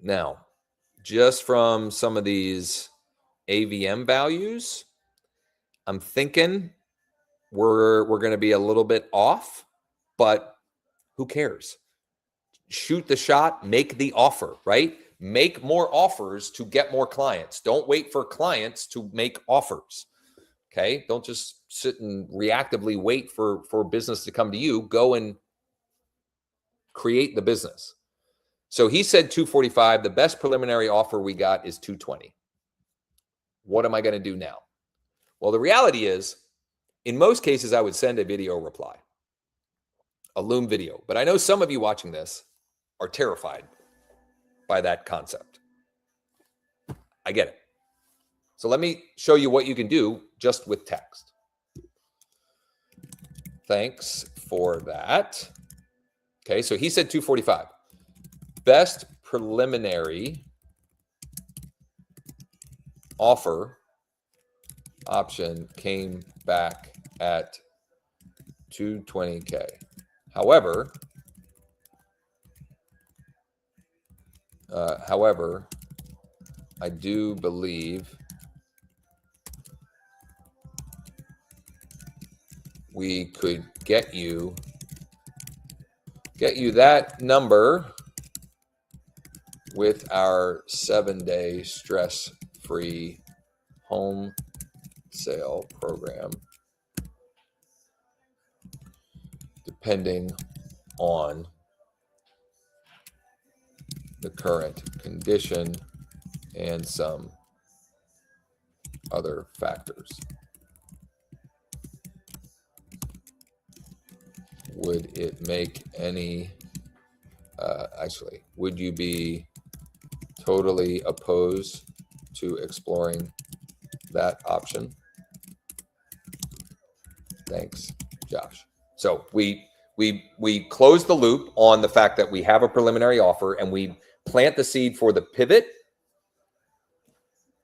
Now, just from some of these AVM values, I'm thinking we're going to be a little bit off, but who cares? Shoot the shot, make the offer, right? Make more offers to get more clients. Don't wait for clients to make offers. Okay? Don't just sit and reactively wait for business to come to you. Go and create the business. So he said 245. The best preliminary offer we got is 220. What am I going to do now? Well, the reality is, in most cases, I would send a video reply, a Loom video. But I know some of you watching this are terrified by that concept. I get it. So let me show you what you can do just with text. Thanks for that. Okay, so he said 245. Best preliminary offer option came back at 220K. However, I do believe we could get you that number with our 7-day stress-free home sale program, depending on the current condition and some other factors. Would it make any, would you be totally opposed to exploring that option? Thanks, Josh. So we close the loop on the fact that we have a preliminary offer, and we plant the seed for the pivot,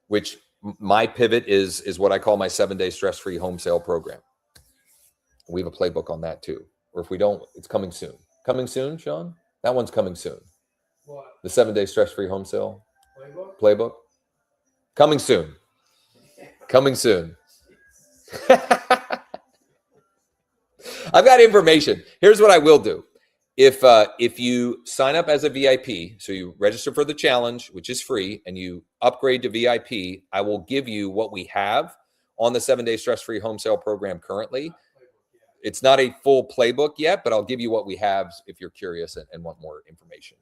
which my pivot is what I call my 7-day stress-free home sale program. We have a playbook on that too. Or if we don't, it's coming soon. Coming soon, Sean? That one's coming soon. What? The 7-day stress-free home sale Playbook? playbook? Coming soon. Coming soon. I've got information. Here's what I will do. If you sign up as a VIP, so you register for the challenge, which is free, and you upgrade to VIP, I will give you what we have on the 7-day stress-free home sale program currently. It's not a full playbook yet, but I'll give you what we have if you're curious and want more information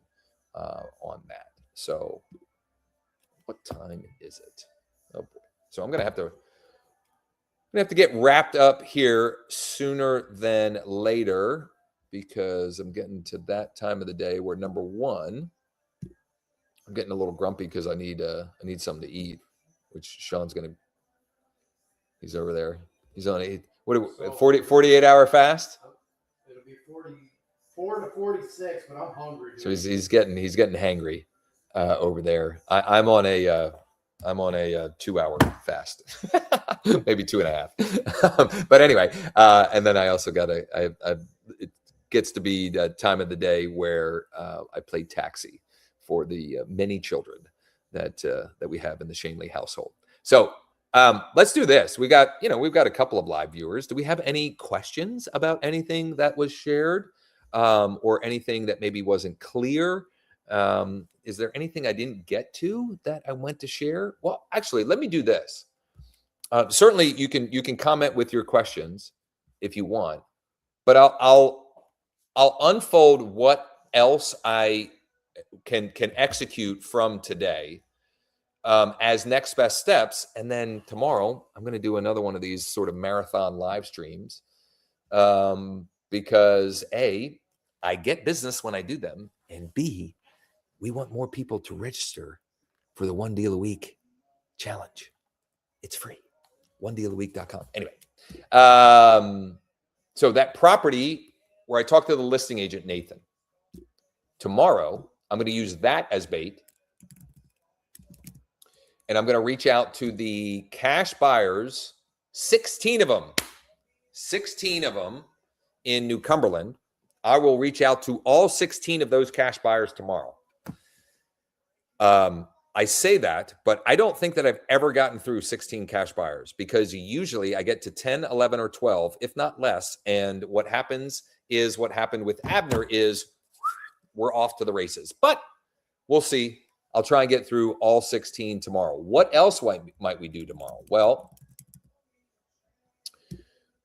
on that. So what time is it? Oh boy. So I'm gonna have to get wrapped up here sooner than later, because I'm getting to that time of the day where, number one, I'm getting a little grumpy because I need something to eat, which he's over there. He's on a 48-hour fast. It'll be 44 to 46, but I'm hungry. So he's getting hangry over there. I'm on a 2-hour fast, maybe 2.5. But anyway, and then I also got it gets to be the time of the day where I play taxi for the many children that we have in the Shanley household. So let's do this. We've got a couple of live viewers. Do we have any questions about anything that was shared, or anything that maybe wasn't clear? Is there anything I didn't get to that I want to share? Well, actually, let me do this. Certainly, you can comment with your questions if you want, but I'll unfold what else I can execute from today as next best steps, and then tomorrow I'm going to do another one of these sort of marathon live streams, because A, I get business when I do them, and B, we want more people to register for the 1 deal a week challenge. It's free. onedealaweek.com. Anyway, so that property where I talked to the listing agent, Nathan, tomorrow, I'm going to use that as bait and I'm going to reach out to the cash buyers, 16 of them in New Cumberland. I will reach out to all 16 of those cash buyers tomorrow. I say that, but I don't think that I've ever gotten through 16 cash buyers, because usually I get to 10, 11, or 12, if not less. And what happens is what happened with Abner is we're off to the races. But we'll see. I'll try and get through all 16 tomorrow. What else might we do tomorrow? Well,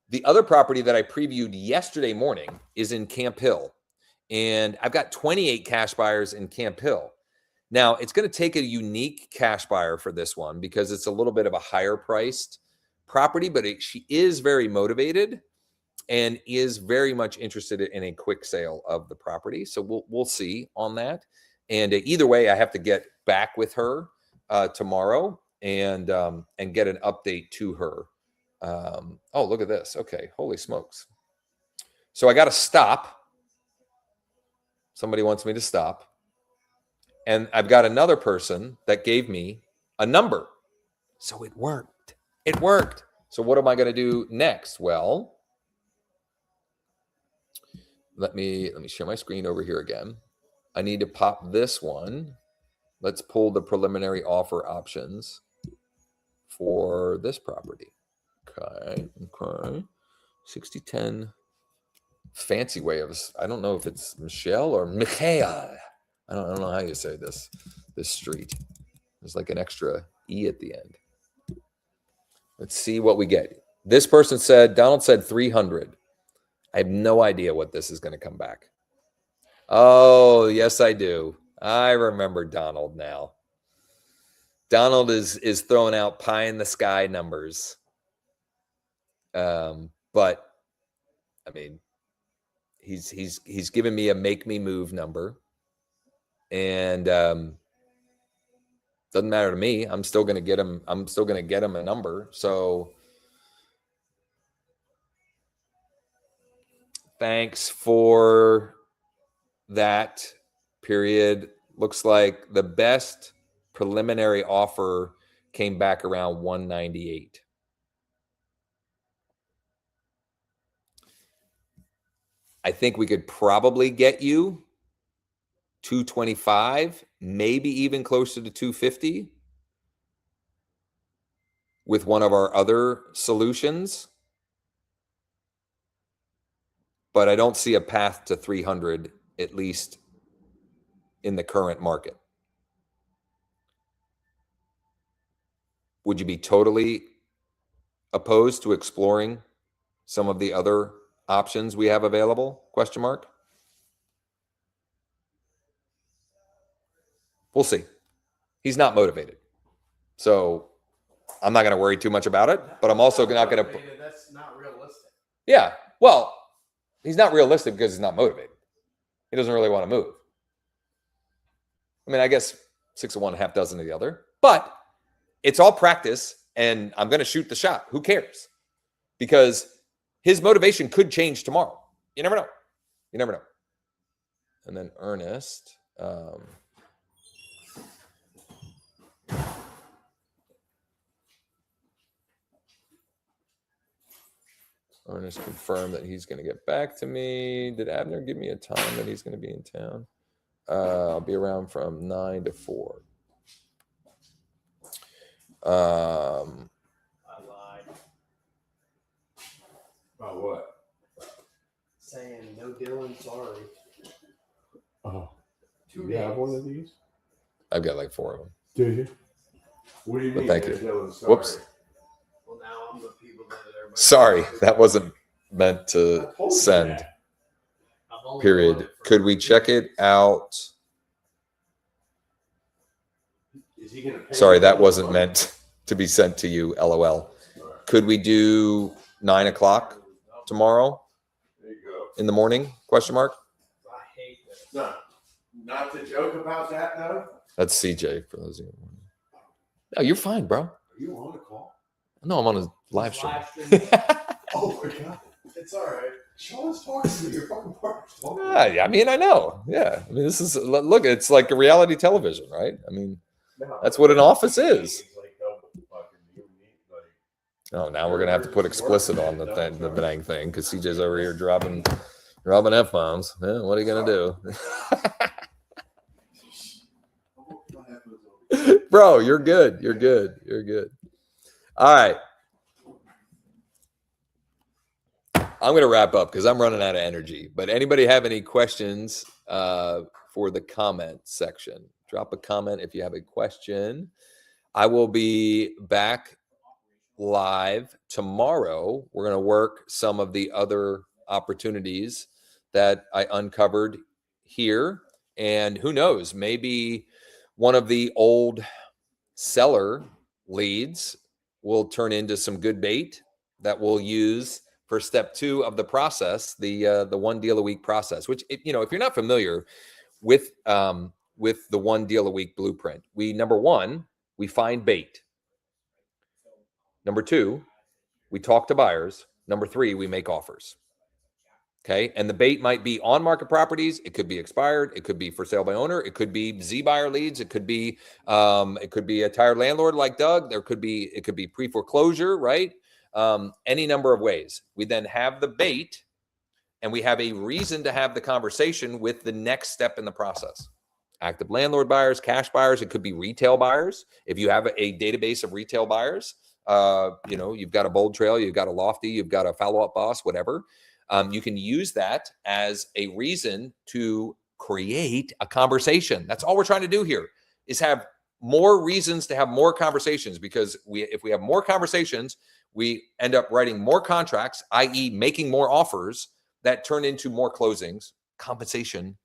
the other property that I previewed yesterday morning is in Camp Hill. And I've got 28 cash buyers in Camp Hill. Now, it's going to take a unique cash buyer for this one because it's a little bit of a higher priced property, but she is very motivated and is very much interested in a quick sale of the property. So we'll see on that. And either way, I have to get back with her tomorrow and get an update to her. Oh, look at this. Okay, holy smokes. So I got to stop. Somebody wants me to stop. And I've got another person that gave me a number. So it worked. It worked. So what am I going to do next? Well, let me share my screen over here again. I need to pop this one. Let's pull the preliminary offer options for this property. Okay. 6010. Fancy way of, I don't know if it's Michelle or Michael. I don't know how you say this street. There's like an extra E at the end. Let's see what we get. This person said, Donald said 300. I have no idea what this is going to come back. Oh, yes, I do. I remember Donald now. Donald is throwing out pie in the sky numbers. But I mean, he's given me a make me move number. And doesn't matter to me. I'm still going to get him. I'm still going to get him a number. So thanks for that. Period. Looks like the best preliminary offer came back around 198. I think we could probably get you 225, maybe even closer to 250 with one of our other solutions. But I don't see a path to 300, at least in the current market. Would you be totally opposed to exploring some of the other options we have available? Question mark. We'll see. He's not motivated. So I'm not going to worry too much about it, but I'm also not going to. That's not realistic. Yeah. Well, he's not realistic because he's not motivated. He doesn't really want to move. I mean, I guess 6 of one, half dozen of the other, but it's all practice and I'm going to shoot the shot. Who cares? Because his motivation could change tomorrow. You never know. You never know. And then Ernest. Ernest confirmed that he's going to get back to me. Did Abner give me a time that he's going to be in town? I'll be around from 9 to 4. I lied. About what? Saying no Dylan, sorry. Oh, 2 you days. have one of these? I've got like 4 of them. Do you? What do you But mean? thank you. Dylan, sorry? Whoops. Well, now I'm the people that everybody. Sorry, that wasn't meant to I told you send. that. I've only done Period. it for- Could we check it out? Is he gonna pay Sorry, you that all wasn't the money? meant to be sent to you. LOL. All right. Could we do 9 o'clock tomorrow There you go. in the morning? Question mark. I hate this. No, not to joke about that though. That's CJ for those of you. No, you're fine, bro. Are you on the call? No, I'm on a live stream. Oh my god, it's all right. Sean's talking to me. Your fucking partner's talking. I mean, I know. Yeah. I mean, this is, look, it's like a reality television, right? I mean, No. that's what an office is. Oh, now we're gonna have to put explicit on the dang thing because CJ's over here dropping F-bombs. Yeah, what are you gonna do? Bro, you're good. You're good. You're good. All right. I'm going to wrap up because I'm running out of energy. But anybody have any questions for the comment section? Drop a comment if you have a question. I will be back live tomorrow. We're going to work some of the other opportunities that I uncovered here. And who knows, maybe one of the old seller leads will turn into some good bait that we'll use for step 2 of the process, the one deal a week process. Which, if you're not familiar with the one deal a week blueprint, number 1, we find bait. Number 2, we talk to buyers. Number 3, we make offers. Okay. And the bait might be on market properties. It could be expired. It could be for sale by owner. It could be Z buyer leads. It could be a tired landlord like Doug. It could be pre-foreclosure, right? Any number of ways. We then have the bait and we have a reason to have the conversation with the next step in the process. Active landlord buyers, cash buyers. It could be retail buyers. If you have a database of retail buyers, you've got a Bold Trail, you've got a Lofty, you've got a Follow Up Boss, whatever. You can use that as a reason to create a conversation. That's all we're trying to do here, is have more reasons to have more conversations, because if we have more conversations, we end up writing more contracts, i.e. making more offers that turn into more closings, compensation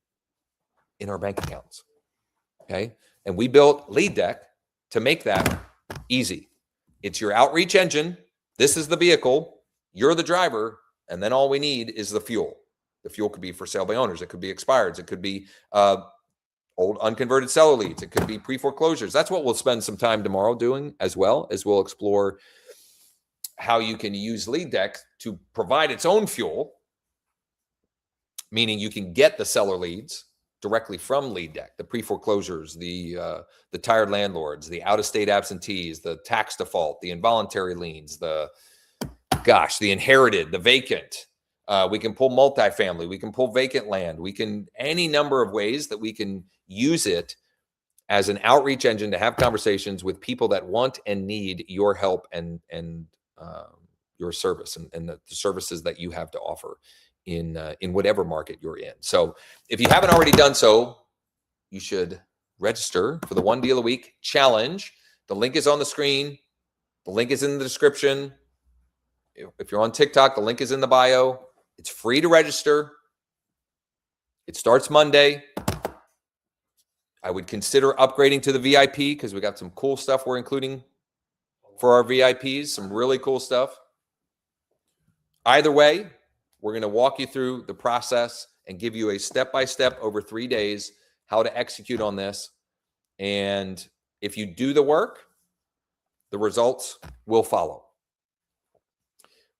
in our bank accounts. Okay. And we built Lead Deck to make that easy. It's your outreach engine. This is the vehicle. You're the driver. And then all we need is the fuel. The fuel could be for sale by owners. It could be expireds. It could be old unconverted seller leads. It could be pre-foreclosures. That's what we'll spend some time tomorrow doing, as well as we'll explore how you can use Lead Deck to provide its own fuel, meaning you can get the seller leads directly from Lead Deck, the pre-foreclosures, the tired landlords, the out-of-state absentees, the tax default, the involuntary liens, the inherited, the vacant. We can pull multifamily. We can pull vacant land. We can any number of ways that we can use it as an outreach engine to have conversations with people that want and need your help and your service and the services that you have to offer in whatever market you're in. So if you haven't already done so, you should register for the One Deal a Week Challenge. The link is on the screen. The link is in the description. If you're on TikTok, the link is in the bio. It's free to register. It starts Monday. I would consider upgrading to the VIP because we got some cool stuff we're including for our VIPs, some really cool stuff. Either way, we're going to walk you through the process and give you a step-by-step over 3 days how to execute on this. And if you do the work, the results will follow.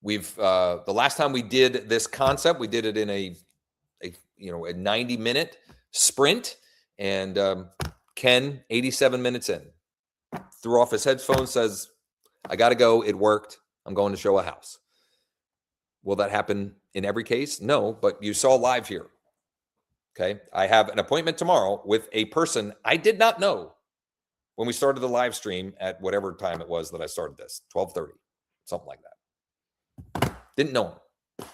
The last time we did this concept, we did it in a 90-minute sprint, and Ken, 87 minutes in, threw off his headphones, says, I got to go. It worked. I'm going to show a house. Will that happen in every case? No, but you saw live here. Okay. I have an appointment tomorrow with a person I did not know when we started the live stream at whatever time it was that I started this, 12:30, something like that. Didn't know him.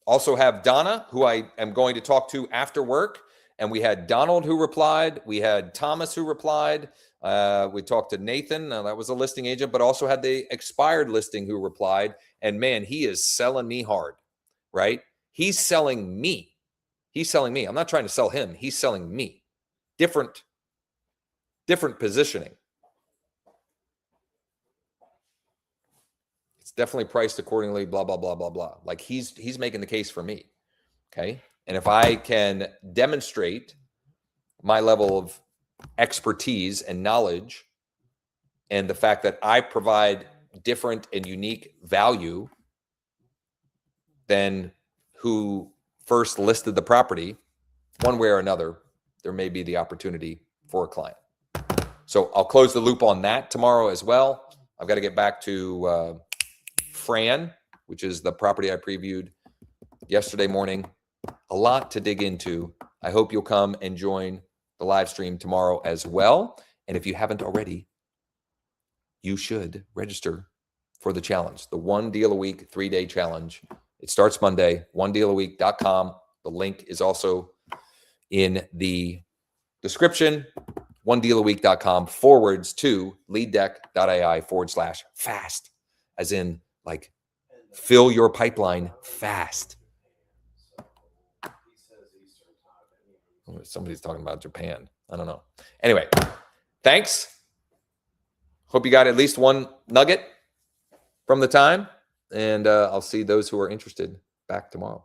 Also have Donna, who I am going to talk to after work. And we had Donald who replied. We had Thomas who replied. We talked to Nathan. That was a listing agent, but also had the expired listing who replied. And man, he is selling me hard, right? He's selling me. He's selling me. I'm not trying to sell him. He's selling me. Different positioning. It's definitely priced accordingly, blah, blah, blah, blah, blah. Like he's making the case for me. Okay. And if I can demonstrate my level of expertise and knowledge and the fact that I provide different and unique value than who first listed the property, one way or another, there may be the opportunity for a client. So I'll close the loop on that tomorrow as well. I've got to get back to Fran, which is the property I previewed yesterday morning. A lot to dig into. I hope you'll come and join the live stream tomorrow as well. And if you haven't already, you should register for the challenge, the 1 deal a week, 3-day challenge. It starts Monday, onedealaweek.com. The link is also in the description, onedealaweek.com /leaddeck.ai/fast, as in like fill your pipeline fast. Somebody's talking about Japan. I don't know. Anyway, thanks. Hope you got at least one nugget from the time. And I'll see those who are interested back tomorrow.